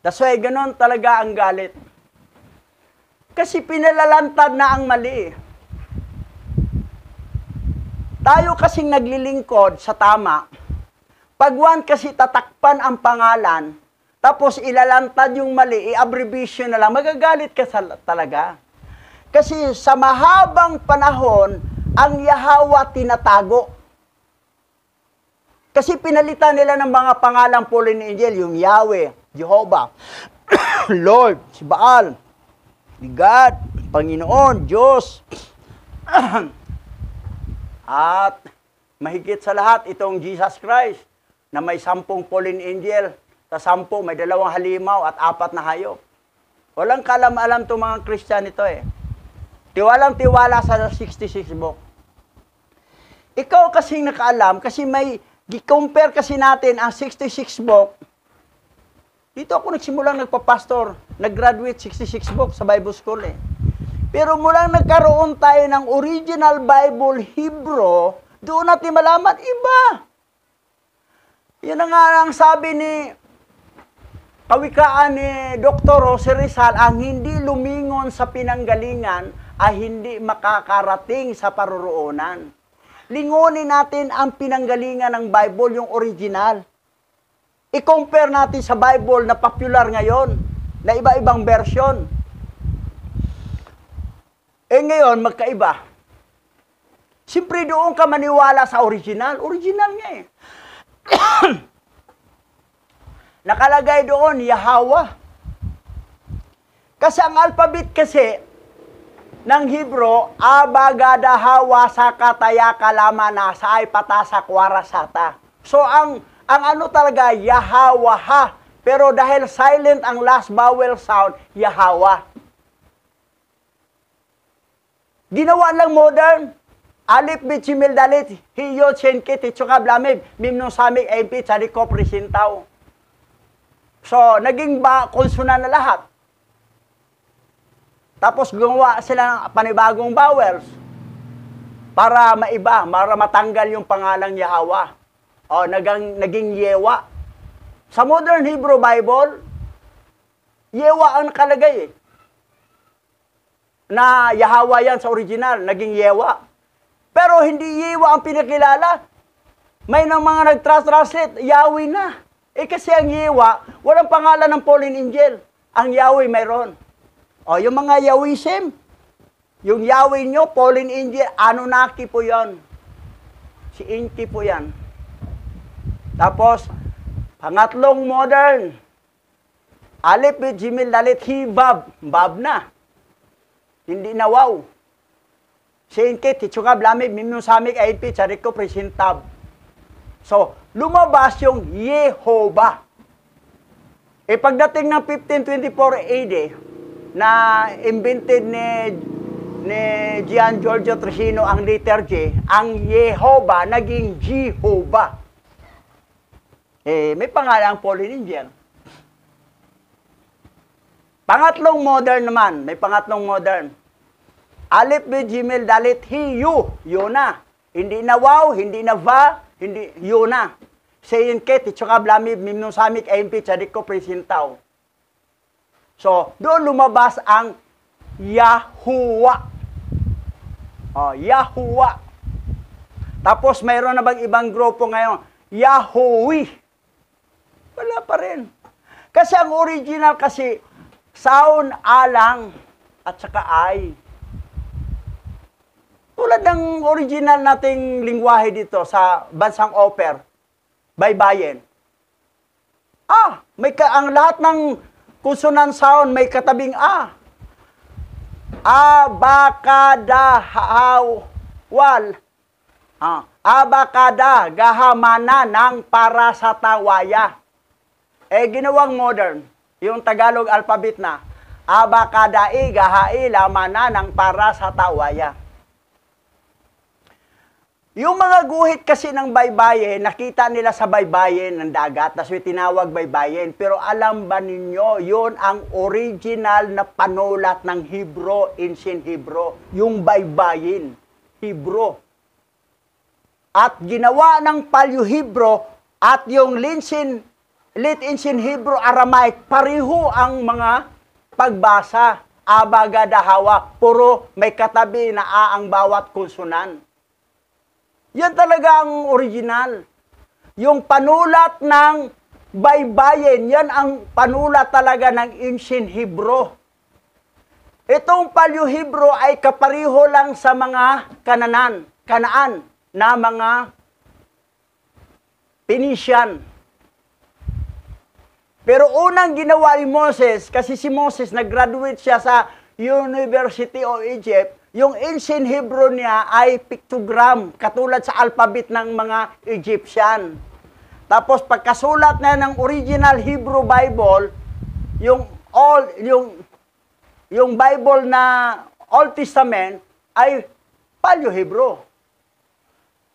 That's why ganun talaga ang galit. Kasi pinalalantad na ang mali. Tayo kasing naglilingkod sa tama, pagwan kasi tatakpan ang pangalan, tapos ilalantad yung mali, i-abbreviation na lang, magagalit ka talaga. Kasi sa mahabang panahon, ang Yahweh tinatago. Kasi pinalitan nila ng mga pangalang fallen angel, yung Yahweh, Jehovah, Lord, si Baal, God, Panginoon, Diyos. At mahigit sa lahat, itong Jesus Christ, na may 10 fallen angel, sa 10 may 2 halimaw at 4 na hayop. Walang kalam-alam itong mga Christian ito eh. Tiwalang-tiwala sa 66 book. Ikaw kasing nakaalam, kasi may gi-compare kasi natin ang 66 book. Dito ako nagsimulang nagpa-pastor, nag-graduate 66 book sa Bible School eh. Pero mulang nagkaroon tayo ng original Bible Hebrew, doon natin malaman, iba. Yan nga ang sabi ni kawikaan ni Dr. Jose Rizal, ang hindi lumingon sa pinanggalingan ay hindi makakarating sa paruroonan. Lingunin natin ang pinanggalingan ng Bible, yung original. I-compare natin sa Bible na popular ngayon, na iba-ibang version. Ngayon, magkaiba. Siyempre doon ka maniwala sa original. Original nga eh. Nakalagay doon, Yahweh. Kasi ang alphabet kasi ng Hebrew, Abagada Hawa Sakataya Kalamana Saay Patasa Kwarasata. So ang ano talaga, Yahweh. Pero dahil silent ang last vowel sound, Yahweh. Ginawa lang modern. Alif, Bit, Simil, Dalit, Hiyo, Chenke, Tichuka, Blamib, Mimno, Samik, MP, Chariko, Prisintaw. So, naging konsonan na lahat. Tapos gumawa sila ng panibagong vowels para maiba, para matanggal yung pangalang Yahweh. O, naging Yewa. Sa modern Hebrew Bible, Yewa ang nakalagay eh. Na Yahweh yan sa original, naging Yewa. Pero hindi Yewa ang pinakilala. May nang mga nag-translate, Yahweh na. Kasi ang Yewa, walang pangalan ng fallen angel. Ang Yahweh mayroon. O, yung mga Yahwism, yung Yahweh nyo, fallen angel, Anunnaki po yan. Si Inki po yan. Tapos, pangatlong modern, Alif, Bit, Jimil, Dalit, Hibab. Bab na. Hindi na wow. Si Inki, Tichuka, Blamib, Mimno, Samik, Aipit, Chariko, Presintab. So, lumabas yung Yehovah. Pagdating ng 1524 AD, na invented ni Gian Giorgio Trissino ang letter J, ang Yehovah naging Jehovah. May pangalang fallen angel. Pangatlong modern naman, may pangatlong modern. Alif, Bit, Jimil, Dalit, Hiyu, Yona. Hindi na wow, hindi na va, hindi, Yona. Sayin Ket, Tichuka, Blamib, Mimno, Samik, Aimpi, Chariko, Presintaw. So, doon lumabas ang Yahuwah. Yahuwah. Tapos, mayroon na bang ibang grupo ngayon? Yahweh. Wala pa rin. Kasi ang original kasi, sound, alang, at saka ay. Tulad ng original nating lingwahe dito sa bansang Oper, baybayin. Ang lahat ng consonant sound may katabing A. Abakada hawal. Abakada gahamana ng para sa tawaya. Ginawang modern, yung Tagalog alphabet na. Abakadai gahai lamana ng para sa tawaya. Yung mga guhit kasi ng baybayin, nakita nila sa baybayin ng dagat, tapos tinawag baybayin. Pero alam ba ninyo, yun ang original na panulat ng Hebro, ancient Hebro. Yung baybayin, Hebro. At ginawa ng Paleo-Hebro at yung Late Ancient Hebro Aramaic, pareho ang mga pagbasa. Abagadahawa, puro may katabi na ang bawat konsonan. Yan talaga ang original. Yung panulat ng baybayin, yan ang panulat talaga ng Ancient Hebrew. Itong Paleo-Hebrew ay kapariho lang sa mga Kanaan na mga Phoenician. Pero unang ginawa ni Moses, kasi si Moses nag-graduate siya sa University of Egypt, yung ancient Hebrew niya ay pictogram, katulad sa alphabet ng mga Egyptian. Tapos pagkasulat na ng original Hebrew Bible, yung Bible na Old Testament ay Paleo-Hebrew.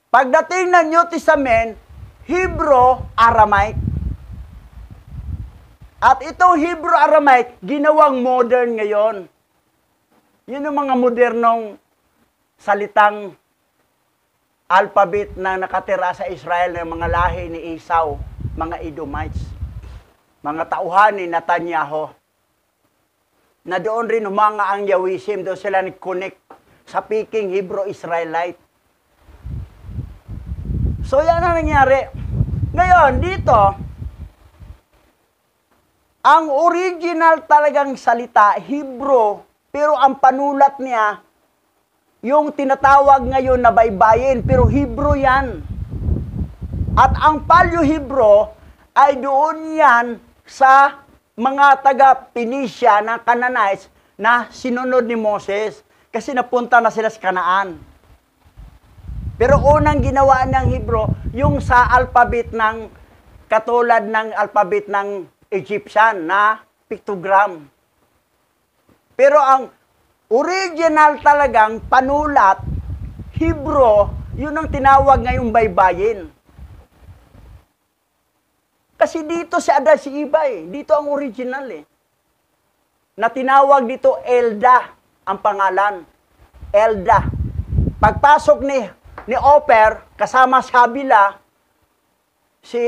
Pagdating ng New Testament, Hebrew Aramaic. At itong Hebrew Aramaic, ginawang modern ngayon. Yun yung mga modernong salitang alphabet na nakatira sa Israel ng mga lahi ni Esau, mga Edomites, mga tauhan ni Netanyahu. Na doon rin humanga ang Yawisim, doon sila nag-connect sa Peking Hebrew Israelite. So yan ang nangyari. Ngayon, dito, ang original talagang salita, Hebrew, pero ang panulat niya, yung tinatawag ngayon na baybayin, pero Hebrew yan. At ang Paleo-Hebrew ay doon yan sa mga taga-Phoenicia na Canaanites na sinunod ni Moses kasi napunta na sila sa Kanaan. Pero unang ginawa ng Hebrew, yung sa alphabet ng, katulad ng alphabet ng Egyptian na pictogram. Pero ang original talagang panulat, Hebrew, yun ang tinawag ngayong baybayin. Kasi dito si Ada si Iba dito ang original Na tinawag dito Elda ang pangalan. Elda. Pagpasok ni Oper, kasama sa Habila, si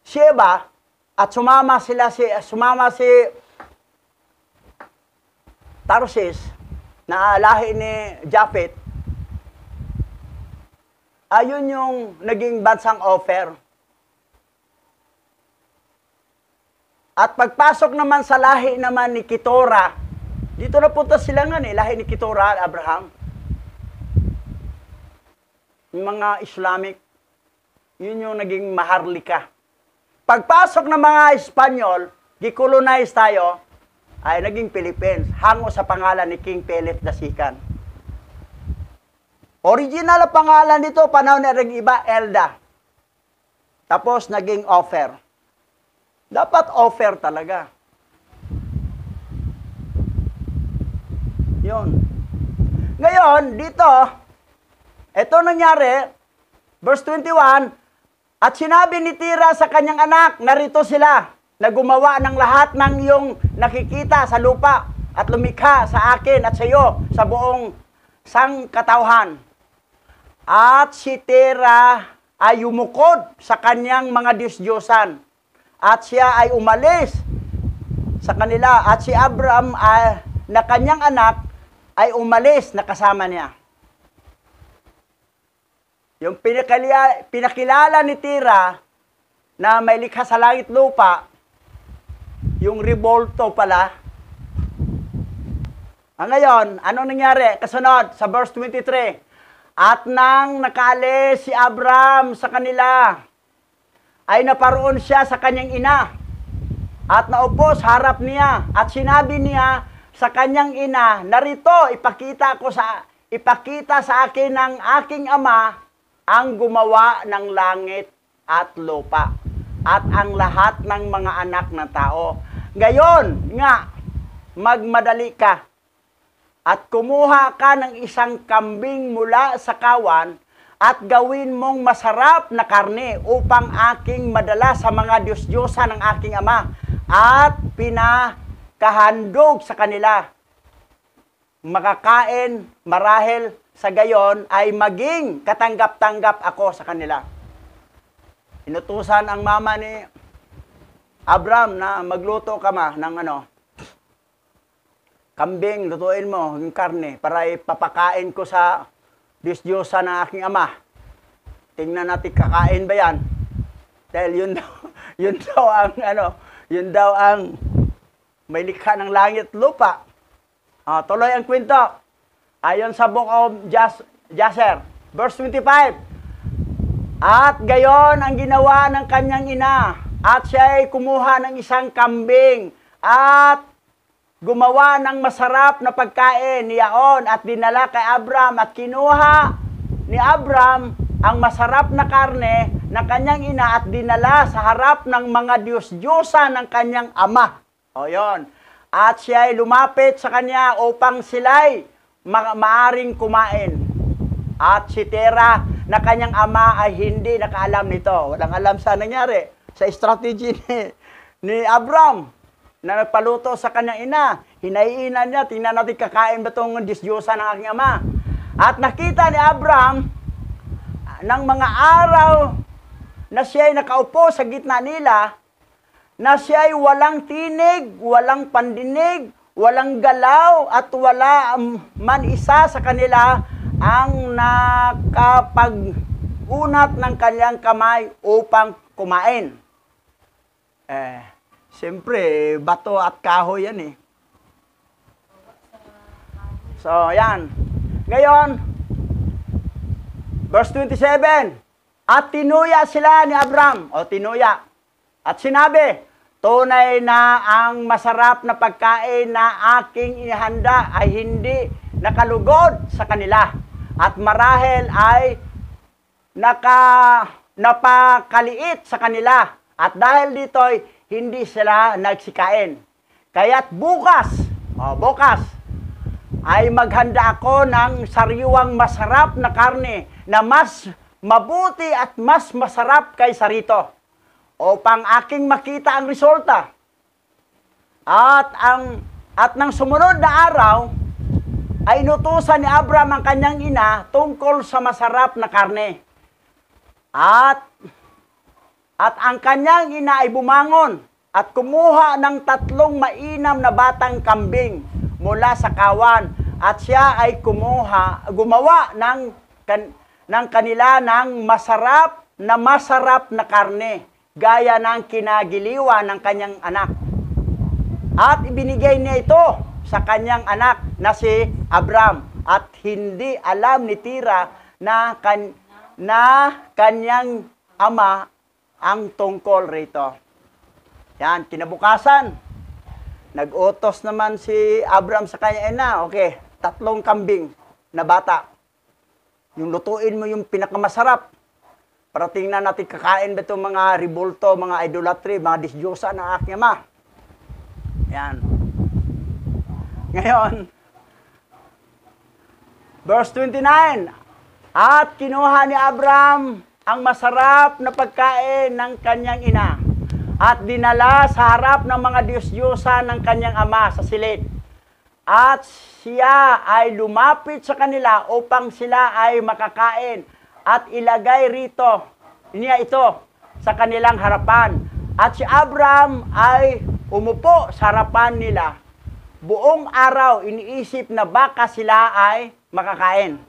Sheba, at sumama si Tarsis na lahi ni Japhet. Ayun yung naging bansang Ofer. At pagpasok naman sa lahi naman ni Ketura, dito na punta sila nga lahi ni Ketura at Abraham. Yung mga Islamic, yun yung naging Maharlika. Pagpasok ng mga Espanyol, gikolonize tayo, ay naging Philippines, hango sa pangalan ni King Philip II. Original ang pangalan dito, panahon na rin iba, Elda. Tapos naging Ofer. Dapat Ofer talaga. Yun. Ngayon, dito, ito nangyari, verse 21, at sinabi ni Tira sa kanyang anak, narito sila, na gumawa ng lahat ng iyong nakikita sa lupa at lumikha sa akin at sa iyo sa buong sangkatauhan. At si Tira ay umukod sa kanyang mga Diyos-Diyosan at siya ay umalis sa kanila at si Abraham na kanyang anak ay umalis na kasama niya. Yung pinakilala ni Tira na may likha sa langit lupa, yung revolto pala. Ngayon, anong nangyari? Kasunod, sa verse 23, at nang nakaalis si Abraham sa kanila, ay naparoon siya sa kanyang ina, at naupo sa harap niya, at sinabi niya sa kanyang ina, narito, ipakita sa akin ng aking ama, ang gumawa ng langit at lupa at ang lahat ng mga anak ng tao. Ngayon nga, magmadali ka at kumuha ka ng isang kambing mula sa kawan at gawin mong masarap na karne upang aking madala sa mga Diyos-Diyosan ng aking ama at pinakahandog sa kanila. Makakain marahil sa gayon ay maging katanggap-tanggap ako sa kanila. Inutusan ang mama ni Abram na magluto ka ng kambing, lutuin mo yung karne para ipapakain ko sa Diyos-Diyosan ng aking ama. Tingnan natin kakain ba yan. Dahil yun daw ang may likha ng langit at lupa. Tuloy ang kwento. Ayon sa Book of Jasher, verse 25. At gayon ang ginawa ng kanyang ina, at siya ay kumuha ng isang kambing at gumawa ng masarap na pagkain niyaon at dinala kay Abram at kinuha ni Abram ang masarap na karne ng kanyang ina at dinala sa harap ng mga Diyos-Diyosan ng kanyang ama. O yon. At siya ay lumapit sa kanya upang sila'y maaring kumain. At si Tera na kanyang ama ay hindi nakaalam nito. Walang alam sa nangyari sa strategy ni Abram na nagpaluto sa kanyang ina. Hinaiinan niya, tingnan natin kakain ba itong Diyos-Diyosan ng aking ama. At nakita ni Abram ng mga araw na siya ay nakaupo sa gitna nila, na siya ay walang tinig, walang pandinig, walang galaw, at wala man isa sa kanila ang nakapag-unat ng kanyang kamay upang kumain. Siyempre, bato at kahoy yan eh. So, yan. Ngayon, verse 27, at tinuya sila ni Abram, o tinuya, at sinabi, tunay na ang masarap na pagkain na aking inihanda ay hindi nakalugod sa kanila, at marahil ay napakaliit sa kanila, at dahil dito'y hindi sila nagsikain. Kaya't bukas ay maghanda ako ng sariwang masarap na karne na mas mabuti at mas masarap kaysa rito, upang aking makita ang resulta. At nang sumunod na araw, ay inutusan ni Abram ang kanyang ina tungkol sa masarap na karne. At ang kanyang ina ay bumangon at kumuha ng 3 mainam na batang kambing mula sa kawan, at siya ay gumawa ng kanila ng masarap na karne, gaya ng kinagiliwan ng kanyang anak. At ibinigay niya ito sa kanyang anak na si Abram, at hindi alam ni Tera na kanyang ama ang tungkol rito. Yan, kinabukasan, nag-utos naman si Abram sa kanya ina, okay, 3 kambing na bata. Yung lutuin mo yung pinakamasarap. Para tingnan natin kakain ba itong mga ribulto, mga idolatry, mga Diyos-Diyosan ng aking ama. Yan. Ngayon, verse 29, at kinuha ni Abram ang masarap na pagkain ng kanyang ina, at dinala sa harap ng mga Diyos-Diyosan ng kanyang ama sa silid. At siya ay lumapit sa kanila upang sila ay makakain, at ilagay niya ito sa kanilang harapan. At si Abram ay umupo sa harapan nila. Buong araw iniisip na baka sila ay makakain.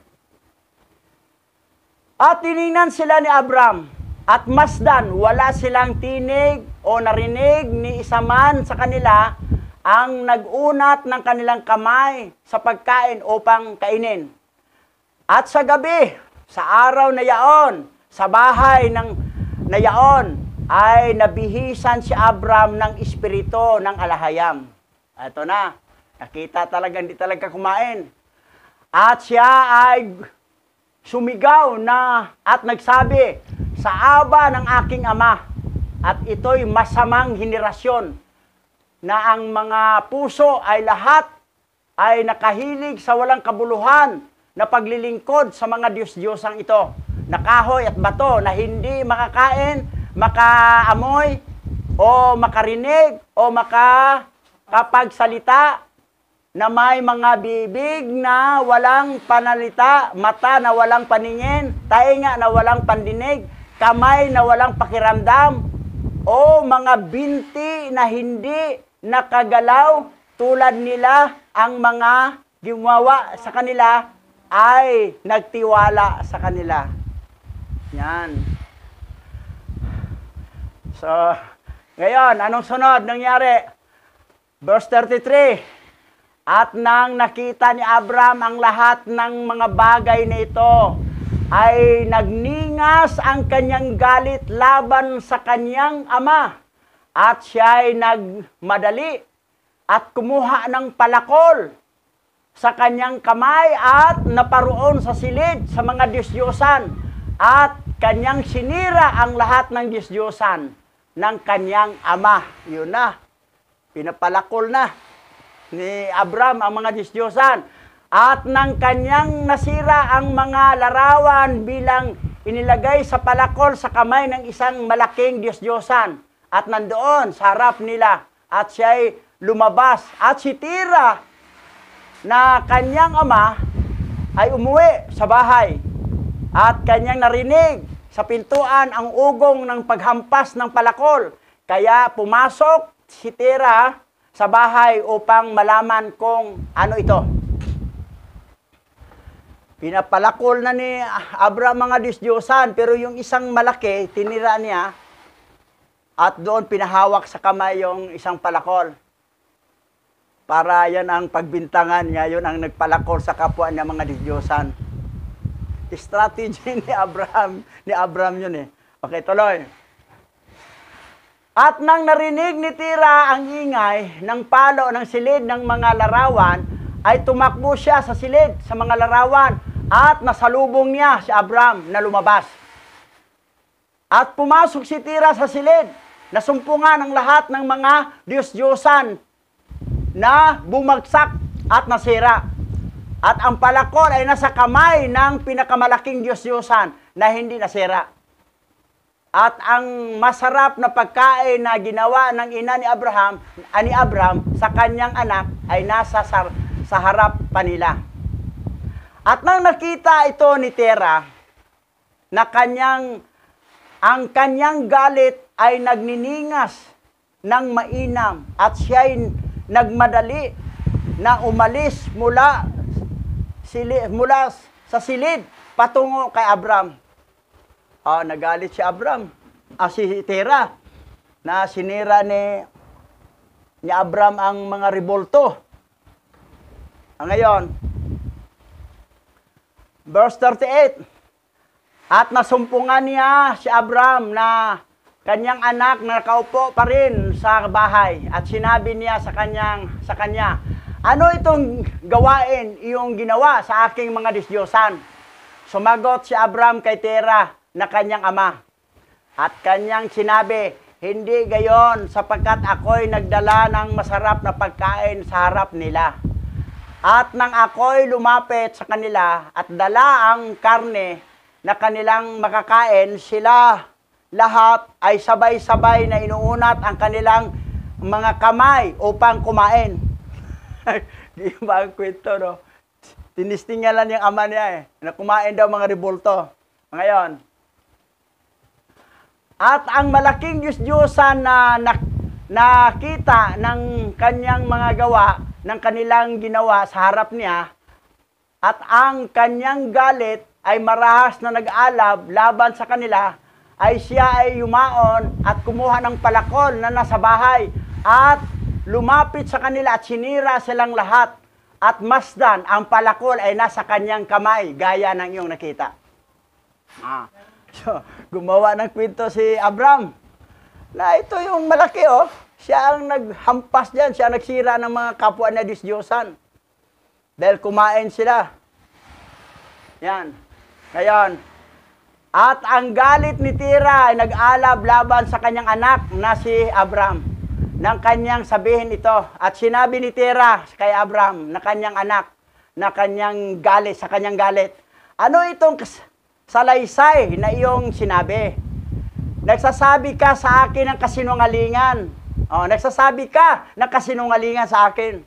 At tiningnan sila ni Abram, at masdan, wala silang tinig o narinig ni isa man sa kanila ang nag-unat ng kanilang kamay sa pagkain upang kainin. At sa gabi, sa araw na yaon, sa bahay na yaon, ay nabihisan si Abram ng espiritu ng alahayam. Ito na, nakita talaga, hindi talaga kumain. At siya ay sumigaw at nagsabi, sa aba ng aking ama, at ito'y masamang henerasyon, na ang mga puso ay lahat ay nakahilig sa walang kabuluhan na paglilingkod sa mga Diyos-Diyosang ito. na kahoy at bato na hindi makakain, makaamoy, o makarinig, o makapagsalita, na may mga bibig na walang panalita, mata na walang paningin, tainga na walang pandinig, kamay na walang pakiramdam, o mga binti na hindi nakagalaw tulad nila, ang mga gumawa sa kanila ay nagtiwala sa kanila. Yan. So, ngayon, anong sunod nangyari? Verse 33. At nang nakita ni Abram ang lahat ng mga bagay na ito, ay nagningas ang kanyang galit laban sa kanyang ama. At siya ay nagmadali at kumuha ng palakol sa kanyang kamay at naparoon sa silid sa mga Diyos-Diyosan at kanyang sinira ang lahat ng Diyos-Diyosan ng kanyang ama. Yun na, pinapalakol na ni Abram ang mga Diyos-Diyosan at ng kanyang nasira ang mga larawan bilang inilagay sa palakol sa kamay ng isang malaking Diyos-Diyosan at nandoon sa harap nila at siya'y lumabas at si Tira na kanyang ama ay umuwi sa bahay at kanyang narinig sa pintuan ang ugong ng paghampas ng palakol. Kaya pumasok si Tira sa bahay upang malaman kung ano ito. Pinapalakol na ni Abram mga Diyos-Diyosan, pero yung isang malaki, tinira niya at doon pinahawak sa kamay yung isang palakol. Para yan ang pagbintangan niya, yun ang nagpalakol sa kapwa niya mga Diyos-Diyosan. Strategy ni Abram yun eh. Okay, tuloy. At nang narinig ni Tira ang ingay ng palo ng silid ng mga larawan, ay tumakbo siya sa silid sa mga larawan at nasalubong niya si Abram na lumabas. At pumasok si Tira sa silid, nasumpungan ang lahat ng mga Diyos-Diyosan na bumagsak at nasira. At ang palakol ay nasa kamay ng pinakamalaking Diyos-Diyosan na hindi nasira. At ang masarap na pagkain na ginawa ng ina ni Abram sa kanyang anak ay nasa sa harap pa nila. At nang nakita ito ni Tera na ang kanyang galit ay nagniningas ng mainam at siya'y nagmadali na umalis mula sa silid patungo kay Abram. Nagalit si Abram. Si Tera na sinira ni Abram ang mga rebolto. Ngayon, verse 38. At nasumpungan niya si Abram na kanyang anak na nakaupo pa rin sa bahay at sinabi niya sa kanya, ano itong gawain iyong ginawa sa aking mga Diyos-Diyosan? Sumagot si Abram kay Tera na kanyang ama at kanyang sinabi, hindi gayon sapagkat ako'y nagdala ng masarap na pagkain sa harap nila. At nang ako'y lumapit sa kanila at dala ang karne na kanilang makakain, sila lahat ay sabay-sabay na inuunat ang kanilang mga kamay upang kumain. Di ba ang kwento, no? Tinistingalan yung ama niya na kumain daw mga rebolto. Ngayon, at ang malaking Diyos-Diyosan na nakita ng kanyang mga gawa, ng kanilang ginawa sa harap niya, at ang kanyang galit ay marahas na nag-alab laban sa kanila, ay siya ay yumaon at kumuha ng palakol na nasa bahay at lumapit sa kanila at sinira silang lahat. At masdan, ang palakol ay nasa kanyang kamay, gaya ng iyong nakita. So, gumawa ng kwento si Abram na ito yung malaki, siya ang naghampas dyan, siya ang nagsira ng mga kapwa na Diyos-Diyosan. Dahil kumain sila. Yan. Ngayon, at ang galit ni Tira ay nag-alab laban sa kanyang anak na si Abram. Nang kanyang sabihin ito, at sinabi ni Tira kay Abram na kanyang anak, na kanyang galit, sa kanyang galit, ano itong salaysay na iyong sinabi. Nagsasabi ka sa akin ng kasinungalingan. Nagsasabi ka ng kasinungalingan sa akin.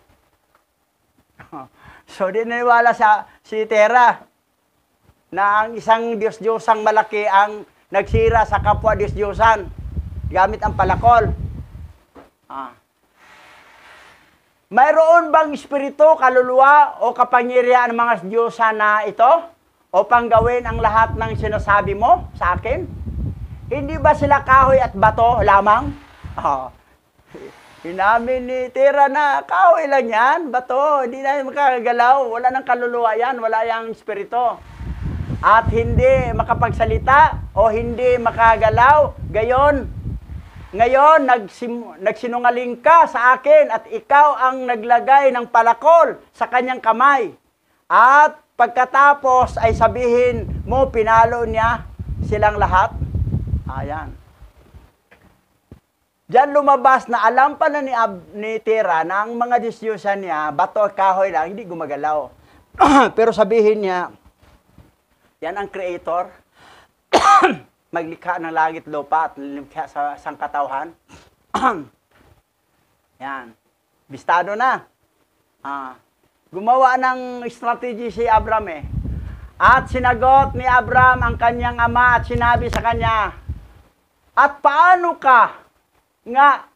So, di naniwala si Tera na ang isang Diyos-Diyosang malaki ang nagsira sa kapwa Diyos-Diyosan gamit ang palakol. Mayroon bang espiritu, kaluluwa o kapangyarihan ng mga Diyosa na ito o panggawin ang lahat ng sinasabi mo sa akin? Hindi ba sila kahoy at bato lamang? Inamin ni Tera na kahoy lang yan, bato, hindi na makagalaw, wala nang kaluluwa yan, wala yang espiritu. At hindi makapagsalita o hindi makagalaw, gayon. Ngayon, nagsinungaling ka sa akin at ikaw ang naglagay ng palakol sa kanyang kamay. At pagkatapos ay sabihin mo, pinalo niya silang lahat. Ayan. Diyan lumabas na alam pa na ni Tera na ang mga Diyos-Diyosan niya, bato at kahoy lang, hindi gumagalaw. Pero sabihin niya, yan ang creator, maglikha ng langit, lupa at lumikha sa sangkatauhan. Yan. Bistado na. Gumawa ng strategy si Abram eh. At sinagot ni Abram ang kanyang ama at sinabi sa kanya, at paano ka nga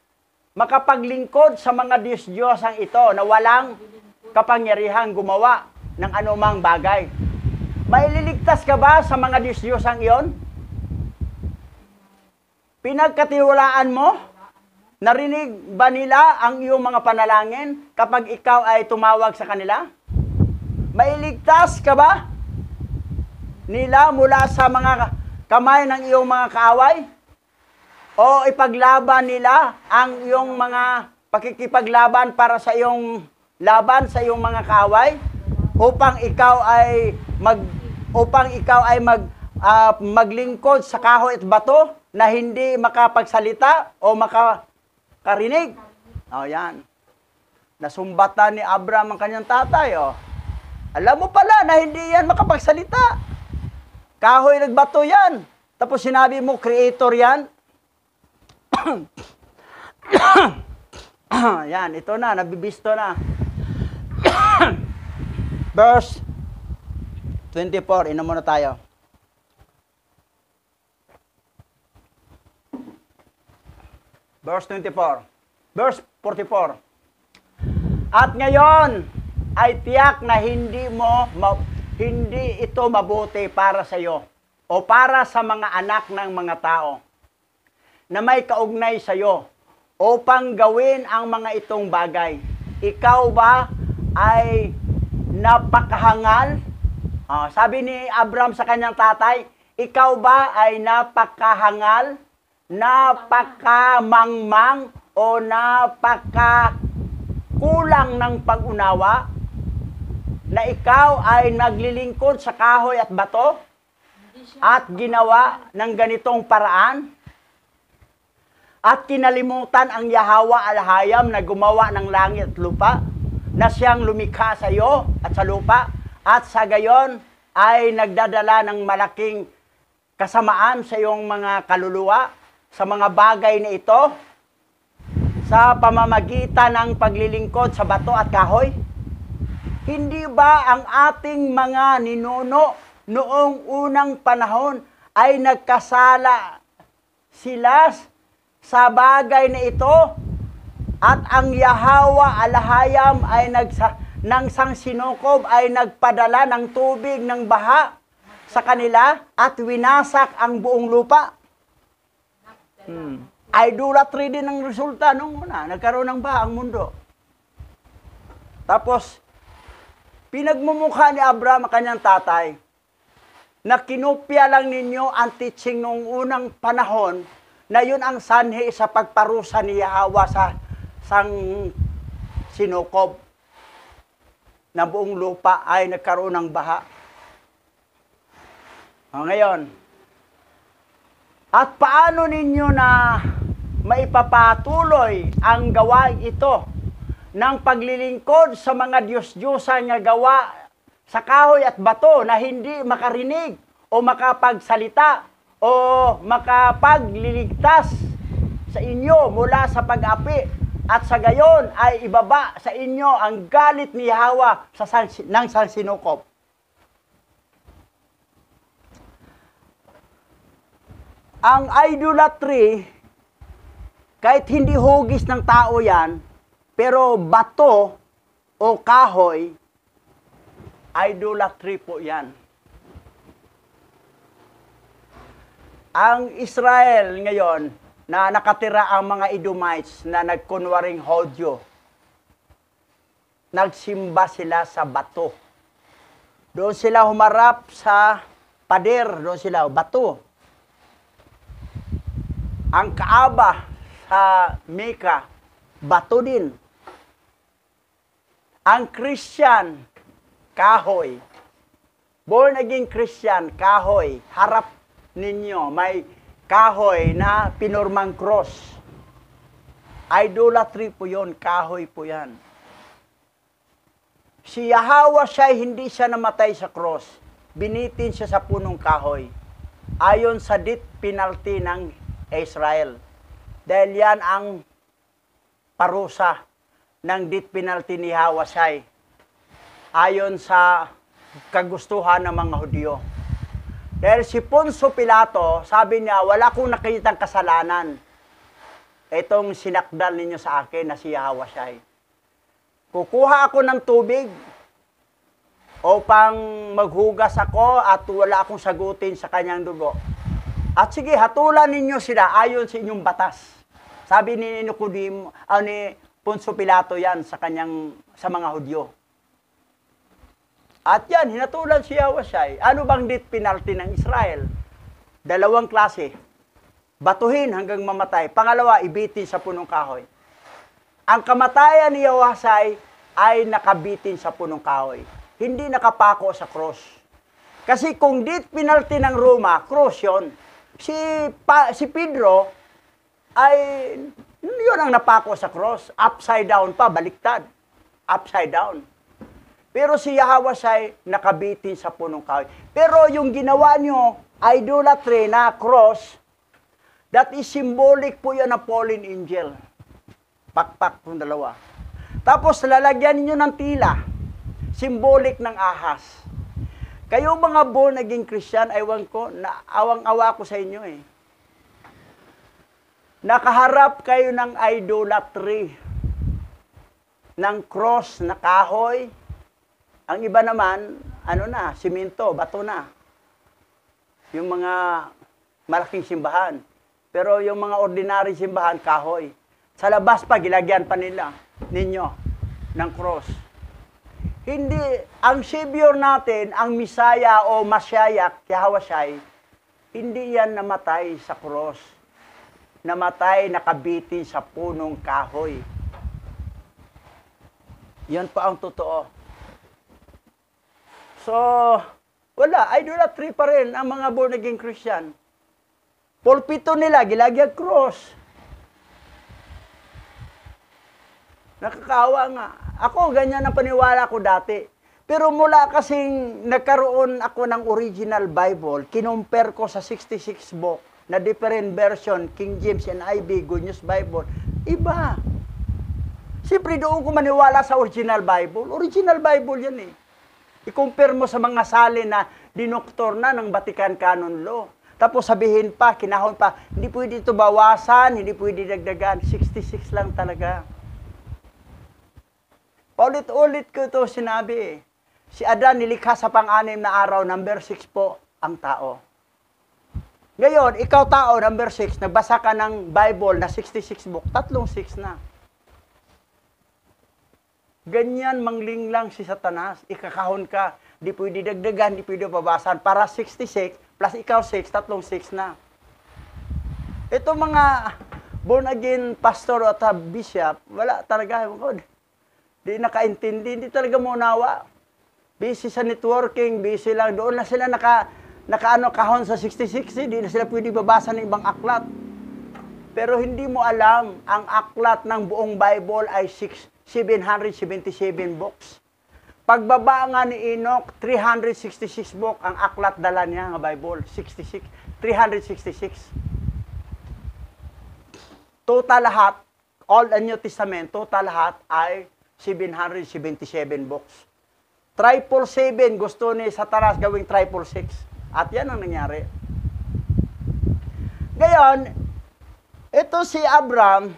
makapaglingkod sa mga Diyos-Diyosang ito na walang kapangyarihang gumawa ng anumang bagay? Maililigtas ka ba sa mga Diyos-Diyosang iyon? Pinagkatiwalaan mo? Narinig ba nila ang iyong mga panalangin kapag ikaw ay tumawag sa kanila? Mailigtas ka ba nila mula sa mga kamay ng iyong mga kaaway? O ipaglaban nila ang iyong mga pakikipaglaban para sa iyong laban sa iyong mga kaaway upang ikaw ay maglingkod sa kahoy at bato na hindi makapagsalita o makakarinig. Yan. Nasumbatan ni Abram ang kanyang tatay. Alam mo pala na hindi yan makapagsalita. Kahoy at bato yan. Tapos sinabi mo, creator yan. Yan, ito na, nabibisto na. Verse 24, inom muna tayo. Verse 24. Verse 44. At ngayon ay tiyak na hindi ito mabuti para sa iyo o para sa mga anak ng mga tao na may kaugnay sa iyo upang gawin ang mga itong bagay. Ikaw ba ay napakahangal? Sabi ni Abram sa kanyang tatay, ikaw ba ay napakahangal, napakamangmang, o napakakulang ng pag-unawa na ikaw ay naglilingkod sa kahoy at bato at ginawa ng ganitong paraan? At kinalimutan ang Yahwa Alhayam na gumawa ng langit at lupa, na siyang lumikha sa iyo at sa lupa, at sa gayon ay nagdadala ng malaking kasamaan sa iyong mga kaluluwa sa mga bagay na ito sa pamamagitan ng paglilingkod sa bato at kahoy? Hindi ba ang ating mga ninuno noong unang panahon ay nagkasala sila sa bagay na ito, at ang Yahwa Alhayam ay nang sangsinukob ay nagpadala ng tubig ng baha sa kanila at winasak ang buong lupa? Idolatry din ang resulta nung una. Nagkaroon ng baha ang mundo. Tapos, pinagmumukha ni Abram ang kanyang tatay na kinopya lang ninyo ang teaching nung unang panahon na yun ang sanhi sa pagparusa ni Yahwa sa sang sinukob na buong lupa ay nagkaroon ng baha. Ngayon, at paano ninyo na maipapatuloy ang gawain ito ng paglilingkod sa mga Diyos-Diyosan nga gawa sa kahoy at bato na hindi makarinig o makapagsalita o makapagliligtas sa inyo mula sa pag-api at sa gayon ay ibaba sa inyo ang galit ni Yahweh ng sansinukop. Ang idolatry, kahit hindi hugis ng tao yan, pero bato o kahoy, idolatry po yan. Ang Israel ngayon, na nakatira ang mga Edomites na nagkunwaring Hodyo, nagsimba sila sa bato. Doon sila humarap sa pader, doon sila, bato. Ang Kaaba sa Mecca, bato din. Ang Christian, kahoy. Born again Christian, kahoy. Harap ninyo, may kahoy na pinurmang cross. Idolatry po yon, kahoy po yan. Si Yahweh hindi siya namatay sa cross. Binitin siya sa punong kahoy. Ayon sa death penalty ng Israel. Dahil yan ang parusa ng death penalty ni Yahweh. Ayon sa kagustuhan ng mga Hudyo. Dahil si Poncio Pilato, sabi niya, wala akong nakitang kasalanan. Itong sinakdal ninyo sa akin na si Yahweh. Kukuha ako ng tubig upang maghugas ako at wala akong sagutin sa kanyang dugo. At sige, hatulan ninyo sila ayon sa inyong batas. Sabi ni Poncio Pilato yan sa mga Hudyo. At yan, hinatulan si Yahweh. Ano bang death penalty ng Israel? Dalawang klase. Batuhin hanggang mamatay. Pangalawa, ibitin sa punong kahoy. Ang kamatayan ni Yahweh ay nakabitin sa punong kahoy. Hindi nakapako sa cross. Kasi kung death penalty ng Roma, cross yun. Si Pedro ay yun ang napako sa cross. Upside down pa, baliktad. Upside down. Pero si Yahweh nakabitin sa punong kahoy. Pero yung ginawa nyo, idolatry na cross, that is symbolic po yan ng fallen angel. Pakpak yung dalawa. Tapos lalagyan niyo ng tila, symbolic ng ahas. Kayo mga born again Christian, aywan ko, awang-awa ko sa inyo eh. Nakaharap kayo ng idolatry, ng cross na kahoy. Ang iba naman, simento, bato na. Yung mga malaking simbahan. Pero yung mga ordinary simbahan, kahoy. Sa labas pa, gilagyan pa ninyo ng cross. Hindi, ang Savior natin, ang Misaya o Masyayak, Yahweh, hindi yan namatay sa cross. Namatay, nakabitin sa punong kahoy. Yan pa ang totoo. So, wala, idolatry pa rin ang mga born again Christian. Pulpito nila, gilagyan cross. Nakakawa nga. Ako, ganyan ang paniwala ko dati. Pero mula kasing nagkaroon ako ng original Bible, kinumpare ko sa 66 book na different version, King James, NIV, Good News Bible, iba. Siyempre doon ko maniwala sa original Bible. Original Bible yan eh. I-compare mo sa mga salin na dinoktor na ng Vatican Canon Law. Tapos sabihin pa, kinahon pa, hindi pwede ito bawasan, hindi pwede dagdagan. 66 lang talaga. Paulit-ulit ko ito sinabi eh. Si Adan nilikha sa pang-anim na araw, number 6 po ang tao. Ngayon, ikaw tao, number 6, nagbasa ka ng Bible na 66 book, 36 na. Ganyan manglinglang si Satanas. Ikakahon ka. Di pwede dagdagan, di pwede babasan. Para 66, plus ikaw 6, 36 na. Ito mga born again pastor at bishop, wala talaga. Di nakaintindi, di talaga maunawa. Busy sa networking, busy lang. Doon na sila kahon sa 66, di na sila pwede babasa ng ibang aklat. Pero hindi mo alam, ang aklat ng buong Bible ay 777 books. pagbaba nga ni Enoch, 366 book ang aklat dala niya nga Bible, 66, 366. Total lahat, Old and New Testament, total lahat ay 777 books. 777, gusto ni Satanas gawing 666. At yan ang nangyari. Ngayon, ito si Abraham,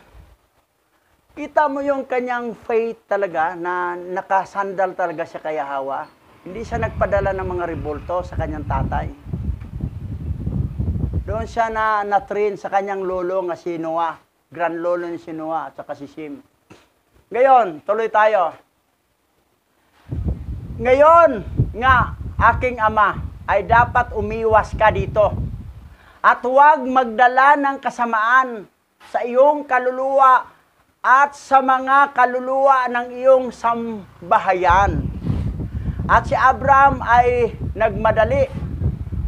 kita mo yung kanyang faith talaga na nakasandal talaga siya kay Hawa. Hindi siya nagpadala ng mga revolto sa kanyang tatay. Doon siya na-train sa kanyang lolo nga si Noah. Grand lolo ni si Noah at saka si Shem. Ngayon, tuloy tayo. Ngayon nga, aking ama, ay dapat umiwas ka dito. At huwag magdala ng kasamaan sa iyong kaluluwa at sa mga kaluluwa ng iyong sambahayan. At si Abraham ay nagmadali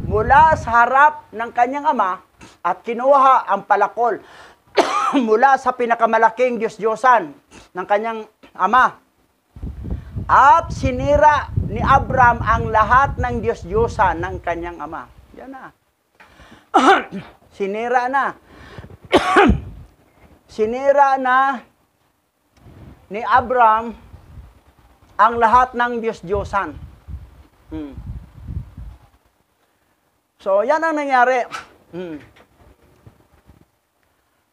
mula sa harap ng kanyang ama at kinuha ang palakol mula sa pinakamalaking Diyos-Diyosan ng kanyang ama. At sinira ni Abraham ang lahat ng Diyos-Diyosan ng kanyang ama. Yan na. Sinira na. Sinira na ni Abraham ang lahat ng Diyos-Diyosan. So, yan ang nangyari.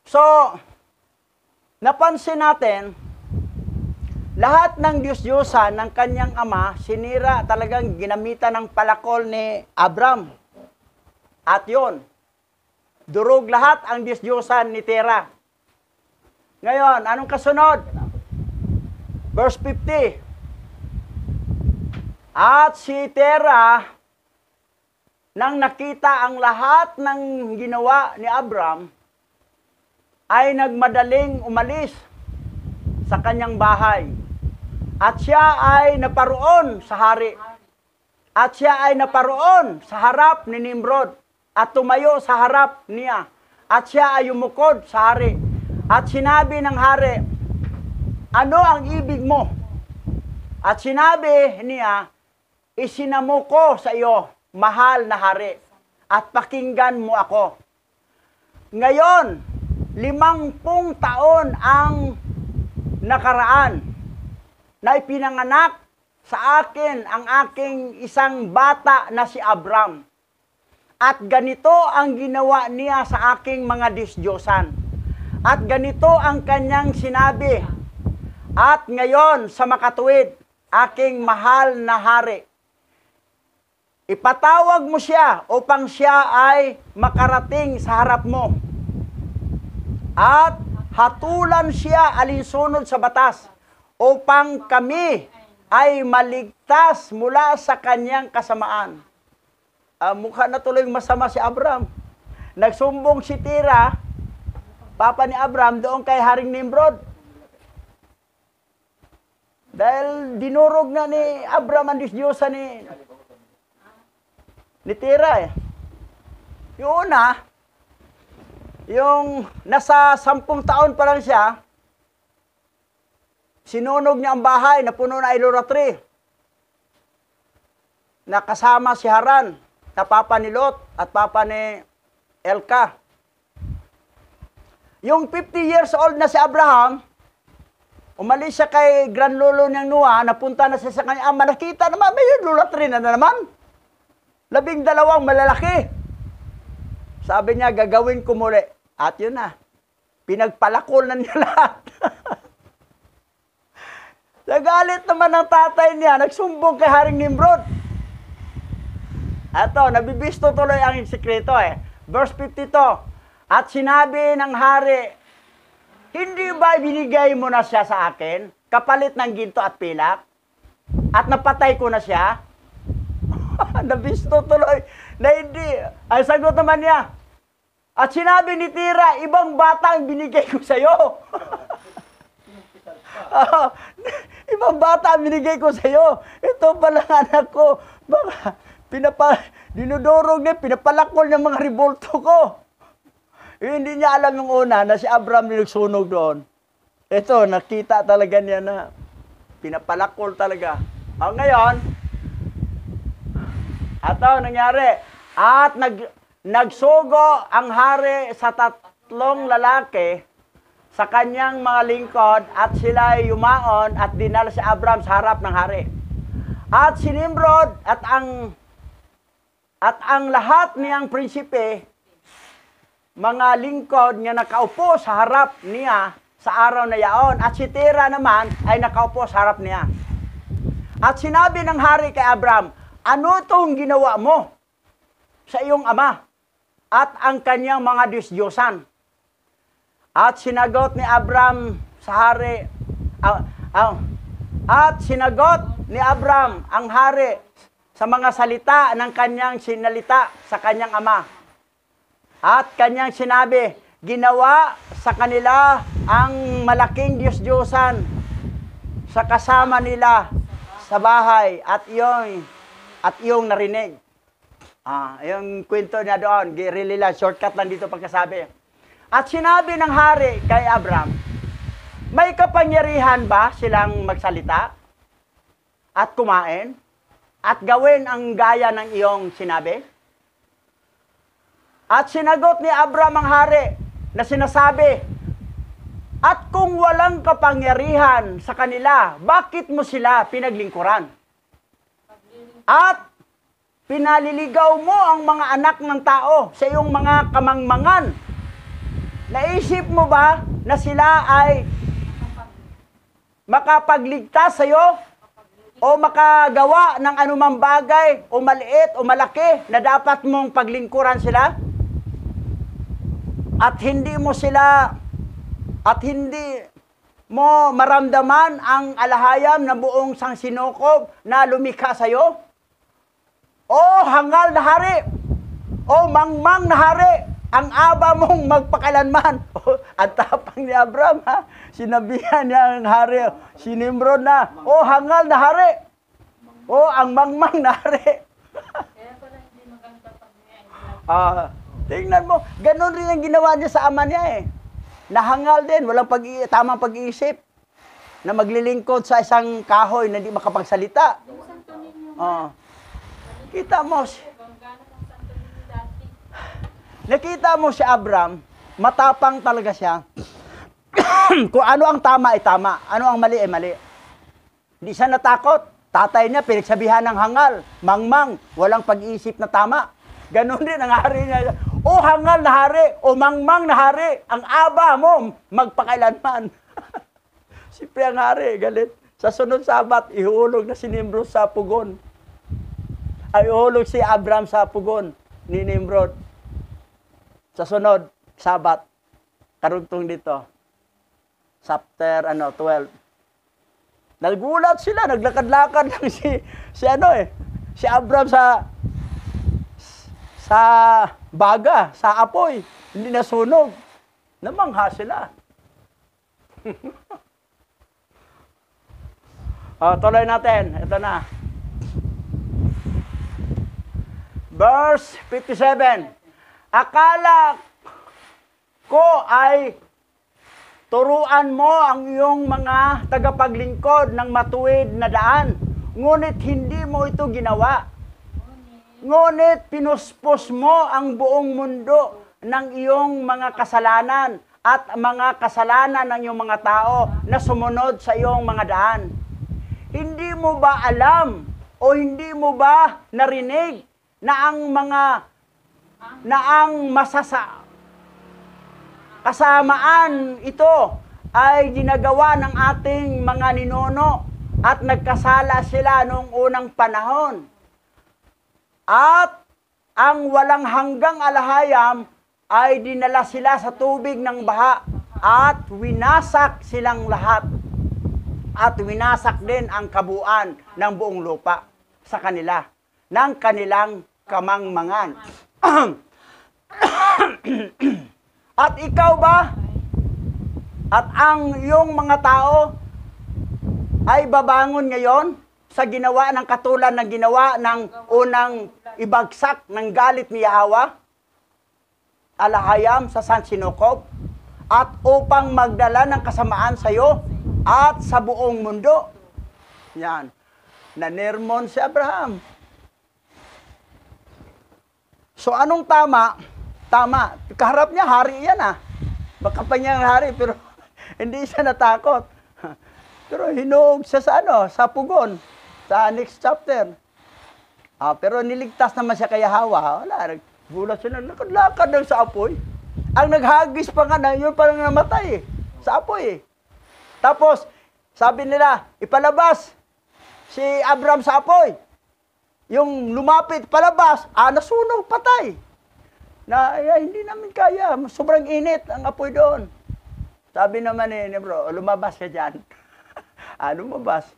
So, napansin natin, lahat ng Diyos-Diyosan ng kanyang ama, sinira, talagang ginamitan ng palakol ni Abraham. At yon, durog lahat ang Diyos-Diyosan ni Tera. Ngayon, anong kasunod? Verse 50. At si Tera, nang nakita ang lahat ng ginawa ni Abraham, ay nagmadaling umalis sa kanyang bahay. At siya ay naparoon sa hari. At siya ay naparoon sa harap ni Nimrod. At tumayo sa harap niya. At siya ay umukod sa hari. At sinabi ng hari, ano ang ibig mo? At sinabi niya, isinamo ko sa iyo, mahal na hari, at pakinggan mo ako. Ngayon, 50 taon ang nakaraan na ipinanganak sa akin ang aking isang bata na si Abraham. At ganito ang ginawa niya sa aking mga Diyos-Diyosan. At ganito ang kanyang sinabi. At ngayon sa makatuwid, aking mahal na hari, ipatawag mo siya upang siya ay makarating sa harap mo. At hatulan siya alinsunod sa batas upang kami ay maligtas mula sa kanyang kasamaan. Mukha na tuloy masama si Abraham. Nagsumbong si Tera, papa ni Abraham, doon kay Haring Nimrod. Dahil dinurog na ni Abraham ang Diyos-Diyosan ni Tera. Yung una, yung nasa 10 taon pa lang siya, sinunog niya ang bahay na puno na idolatry. Nakasama si Haran, na papa ni Lot at papa ni Elka. Yung 50 years old na si Abraham, umalis siya kay grandlolo niyang Noah, napunta na siya sa kanyang ama, nakita naman, may idolatry na naman. 12 malalaki. Sabi niya, gagawin ko muli. At yun na, pinagpalakol na niya lahat. Nagalit naman ng tatay niya, nagsumbong kay Haring Nimrod. Ato, nabibisto tuloy ang sikreto Verse 52, at sinabi ng hari, hindi ba binigay mo na siya sa akin, kapalit ng ginto at pilak? At napatay ko na siya? Nabisto tuloy na hindi. Ang sagot naman niya, at sinabi ni Tera, ibang bata ang binigay ko sa iyo. Ibang bata ang binigay ko sa iyo. Ito pala anak ko. Baka dinudurog niya, pinapalakol ng mga revolto ko. Hindi niya alam yung una na si Abraham nagsunog doon. Ito, nakita talaga niya na pinapalakol talaga Ngayon, ato nangyari. At nagsugo ang hari sa tatlong lalaki sa kanyang mga lingkod at sila ay yumaon at dinala si Abram sa harap ng hari. At si Nimrod at ang lahat niyang prinsipe, mga lingkod nga nakaupo sa harap niya sa araw na yaon. At si Tera naman ay nakaupo sa harap niya. At sinabi ng hari kay Abram, ano itong ginawa mo sa iyong ama at ang kanyang mga Diyos-Diyosan? At sinagot ni Abram sa hari, at sinagot ni Abram ang hari sa mga salita ng kanyang sinalita sa kanyang ama. At kanyang sinabi, ginawa sa kanila ang malaking Diyos-Diyosan sa kasama nila sa bahay at iyong narinig. Yung kwento niya doon, really lang, shortcut lang dito pagkasabi. At sinabi ng hari kay Abram, may kapangyarihan ba silang magsalita at kumain at gawin ang gaya ng iyong sinabi? At sinagot ni Abram ang hari na sinasabi, at kung walang kapangyarihan sa kanila, bakit mo sila pinaglingkuran? At pinaliligaw mo ang mga anak ng tao sa iyong mga kamangmangan. Naisip mo ba na sila ay makapagligtas sa iyo o makagawa ng anumang bagay o maliit o malaki na dapat mong paglingkuran sila? At hindi mo maramdaman ang alahayam ng buong sangsinukob na lumikha sa iyo? O hangal na hari, o mangmang na hari, ang aba mong magpakailanman. Ang tapang ni Abram, ha? Sinabihan niya ang hari, si Nimrod na, o hangal na hari, o ang mangmang na hari. Kaya pala hindi maganda pag niya. Tingnan mo, ganun rin ang ginawa niya sa ama niya eh. Nahangal din, walang tamang pag-iisip na maglilingkod sa isang kahoy na di makapagsalita. Kita mo, nakita mo si Abram, matapang talaga siya. Kung ano ang tama ay tama, ano ang mali ay mali. Hindi siya natakot. Tatay niya, pinagsabihan ng hangal, mangmang, walang pag-iisip na tama. Ganon din ang hari niya. O hangal na hari, o mangmang na hari, ang aba mo magpakailanman. Siyempre ang hari, galit. Sa sunod sabat, ihulog na si Nimrod sa pugon. Ay ihulog si Abram sa pugon ni Nimrod. Sa sunod, sabat, karugtong dito. Chapter 12. Nagulat sila, naglakad-lakad lang si Abram sa baga, sa apoy. Hindi nasunog. Namangha sila. Tuloy natin. Ito na. Verse 57. Akala ko ay turuan mo ang iyong mga tagapaglingkod ng matuwid na daan. Ngunit hindi mo ito ginawa. Ngunit pinuspos mo ang buong mundo ng iyong mga kasalanan at mga kasalanan ng iyong mga tao na sumunod sa iyong mga daan. Hindi mo ba alam o hindi mo ba narinig na ang kasamaan ito ay ginagawa ng ating mga ninuno at nagkasala sila noong unang panahon. At ang walang hanggang alahayam ay dinala sila sa tubig ng baha at winasak silang lahat. At winasak din ang kabuuan ng buong lupa sa kanila, ng kanilang kamangmangan. At ikaw ba? At ang iyong mga tao ay babangon ngayon sa ginawa ng katulad ng ginawa ng unang ibagsak ng galit ni Yahweh, alahayam sa Sansinukob, at upang magdala ng kasamaan sa iyo at sa buong mundo. Yan. Nanermon si Abraham. So anong tama? Tama. Kaharap niya, hari yan Baka pa niyang hari, pero hindi siya natakot. Pero hinuog siya sa pugon, sa next chapter. Pero niligtas naman siya kay Hawa. Wala, gulat siya, lakad lang sa apoy. Ang naghagis pa nga, yun pa lang namatay sa apoy Tapos, sabi nila, ipalabas si Abraham sa apoy. Yung lumapit, palabas, nasunog, patay. Hindi namin kaya, sobrang init ang apoy doon. Sabi naman bro, lumabas ka dyan. Lumabas.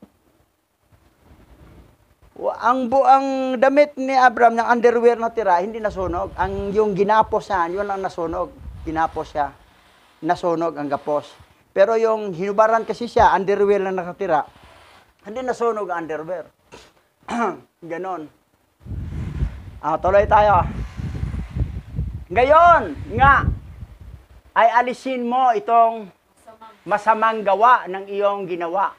Ang damit ni Abraham, ng underwear na tira, hindi nasunog. Yung ginapos niya, yun ang nasunog. Ginapos siya. Nasunog ang gapos. Pero yung hinubaran kasi siya, underwear na nakatira, hindi nasunog ang underwear. Ganon. Tuloy tayo. Ngayon nga, ay alisin mo itong masamang gawa ng iyong ginawa.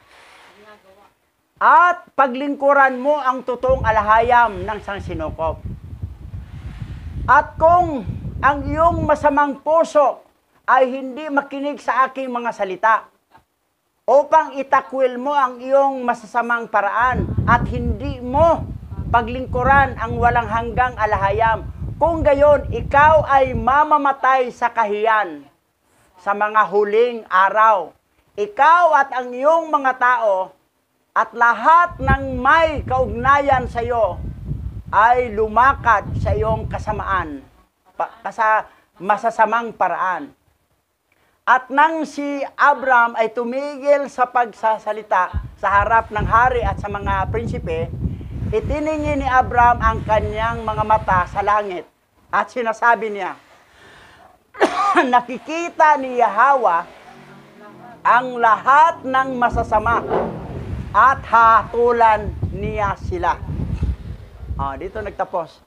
At paglingkuran mo ang totoong alahayam ng sangsinukop. At kung ang iyong masamang puso ay hindi makinig sa aking mga salita, upang itakwil mo ang iyong masasamang paraan at hindi mo paglingkuran ang walang hanggang alahayam, kung gayon, ikaw ay mamamatay sa kahiyan sa mga huling araw. Ikaw at ang iyong mga tao at lahat ng may kaugnayan sa iyo ay lumakad sa iyong kasamaan, sa masasamang paraan. At nang si Abraham ay tumigil sa pagsasalita sa harap ng hari at sa mga prinsipe, itiningin ni Abraham ang kanyang mga mata sa langit at sinasabi niya, nakikita ni Yahweh ang lahat ng masasama at hatulan niya sila. Dito nagtapos.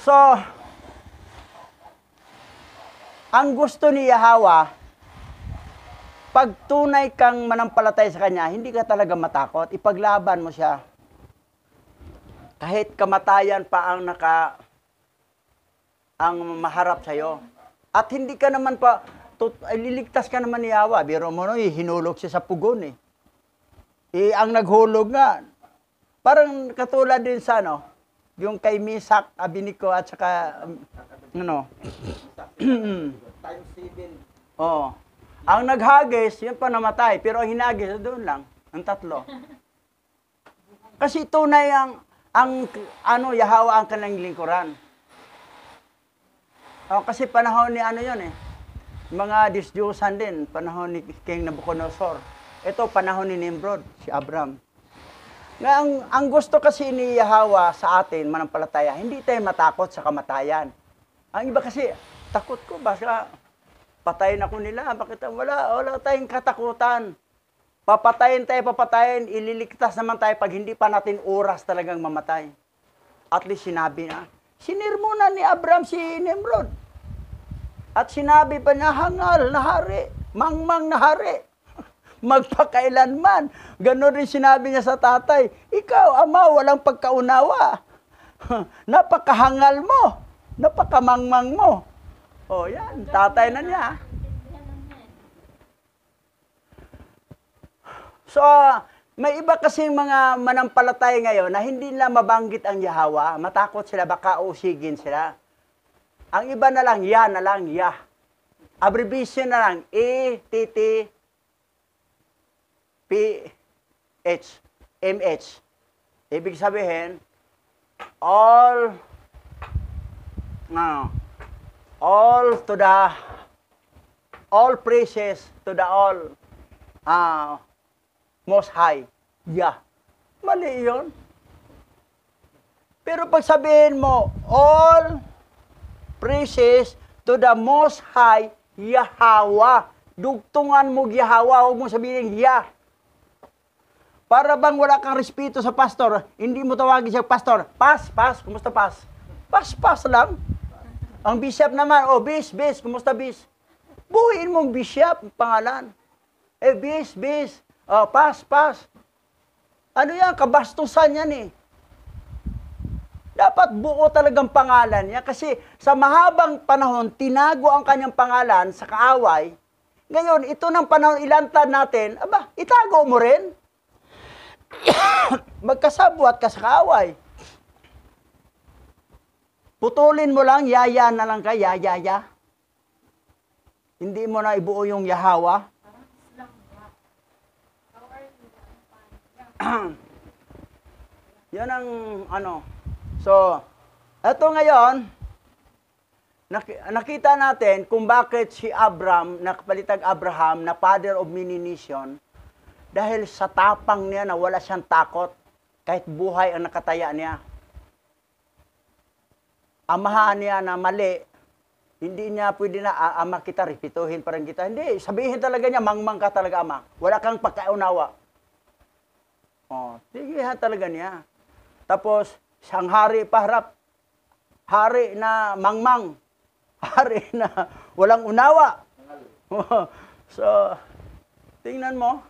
So, ang gusto ni Yahweh, pag tunay kang manampalataya sa Kanya, hindi ka talaga matakot. Ipaglaban mo siya. Kahit kamatayan pa ang maharap sa iyo. At hindi ka naman liligtas ka naman ni Yahweh. Biro mo hinulog siya sa pugon ang naghulog nga, parang katulad din sa yung kay Misak, Abiniko at saka Times 7. Ang naghagis, yun pa namatay. Pero ang hinagis, doon lang. Ang tatlo. Kasi tunay Yahweh ang kanilang lingkuran. Kasi panahon ni yun mga Diyos-Diyosan din. Panahon ni King Nabucodonosor. Ito, panahon ni Nimrod, si Abraham. Ang gusto kasi ni Yahweh sa atin, manampalataya, hindi tayo matakot sa kamatayan. Ang iba kasi, takot ko, baka patayin ako nila. Bakit? Wala tayong katakutan. Papatayin, ililigtas naman tayo pag hindi pa natin oras talagang mamatay. At least sinabi na, sinirmuna ni Abraham si Nimrod. At sinabi pa niya, hangal na hari, mangmang na hari, magpakailanman. Ganon rin sinabi niya sa tatay, ikaw, ama, walang pagkaunawa. Napakahangal mo, napakamangmang mo. Yan, tatay na niya. So, may iba kasing mga manampalataya ngayon na hindi nila mabanggit ang Yahweh. Matakot sila, baka usigin sila. Ang iba na lang, Yah. Abbreviation na lang, ETTPH, MH. Ibig sabihin, all praises to the all Most High, Yah. Mali yun. Pero pag sabihin mo, all praises to the Most High, Yahweh. Dugtungan mo Yahweh, huwag mo sabihin Yah. Para bang wala kang respeto sa pastor, hindi mo tawagin siya pastor. Pas, kumusta pas? Pas lang. Ang bishop naman, bis, kumusta bis? Buuin mong bishop, pangalan. Bis. Oh, pass. Ano yan? Kabastusan yan eh. Dapat buo talagang pangalan niya kasi sa mahabang panahon, tinago ang kanyang pangalan sa kaaway. Ngayon, ito ng panahon ilantad natin, aba, itago mo rin. Magkasabwat ka sa kaaway. Putulin mo lang, yaya na lang ka, yaya. Hindi mo na ibuo yung Yahawa. Parang Islam ba? How are you? I'm fine. Yan ang ano. So, eto ngayon, nakita natin kung bakit si Abram, nakapalitag Abraham, na father of many nation, dahil sa tapang niya na wala siyang takot, kahit buhay ang nakataya niya. Amahan niya na mali, hindi niya pwede na, ama kita, repituhin pa rin kita. Hindi, sabihin talaga niya, mangmang ka talaga, ama. Wala kang pagkaunawa. Oh, tigihan talaga niya. Tapos, siyang hari paharap. Hari na mangmang. Hari na walang unawa. So, tingnan mo,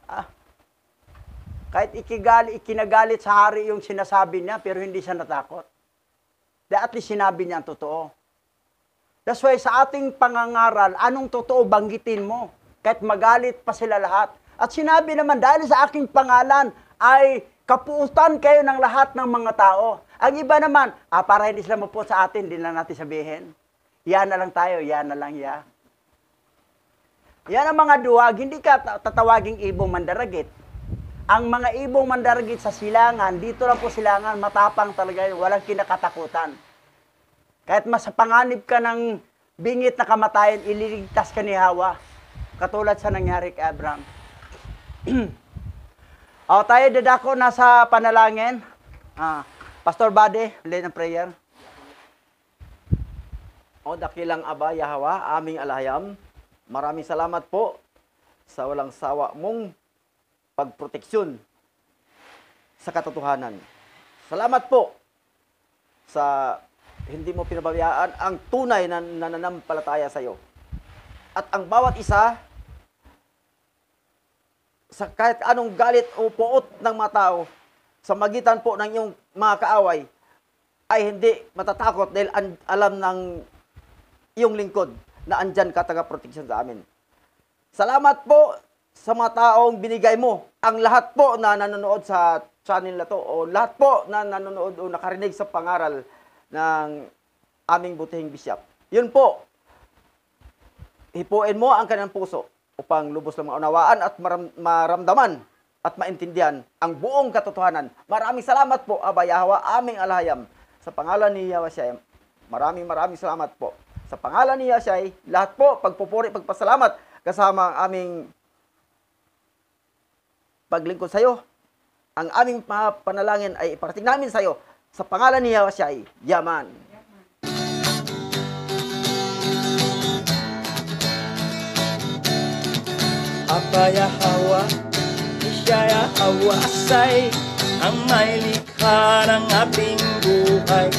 kahit ikinagalit sa hari yung sinasabi niya, pero hindi siya natakot. At least sinabi niya ang totoo. That's why sa ating pangangaral, anong totoo banggitin mo? Kahit magalit pa sila lahat. At sinabi naman, dahil sa aking pangalan ay kapuutan kayo ng lahat ng mga tao. Ang iba naman, para hindi sila mapuot sa atin, hindi na natin sabihin. Yan na lang tayo, yan na lang ya. Yan ang mga duwag, hindi ka tatawaging ibong mandaragit. Ang mga ibong mandaragit sa silangan, dito lang po silangan, matapang talaga, walang kinakatakutan. Kahit masapanganib ka ng bingit na kamatayan, ililigtas ka ni Hawa. Katulad sa nangyari kay Abraham. Tayo dadako na sa panalangin. Pastor Bade, lead ng prayer. O dakilang Aba, Yahawa, aming alahayam, maraming salamat po sa walang sawa mong pagproteksyon sa katotohanan. Salamat po sa hindi mo pinabayaan ang tunay na nananampalataya sa iyo. At ang bawat isa, sa kahit anong galit o puot ng mga tao, sa magitan po ng iyong mga kaaway, ay hindi matatakot dahil alam ng iyong lingkod na andyan ka taga-proteksyon sa amin. Salamat po sa mga taong binigay mo. Ang lahat po na nanonood sa channel na to, o lahat po na nanonood o nakarinig sa pangaral ng aming butihing bishop. Yun po, hipuin mo ang kanilang puso upang lubos na maunawaan at maramdaman at maintindihan ang buong katotohanan. Maraming salamat po, Aba Yahawa, aming alahayam. Sa pangalan ni Yahweh Shai, maraming salamat po. Sa pangalan ni Yahweh Shai, lahat po, pagpupuri, pagpasalamat, kasama ang aming paglingkod sa iyo. Ang aming panalangin ay iparating namin sa iyo. Sa pangalan ni Yahweh Shai, Yaman. Aba Yahawa, siya Yahawa Asay, ang may likha ng ating buhay.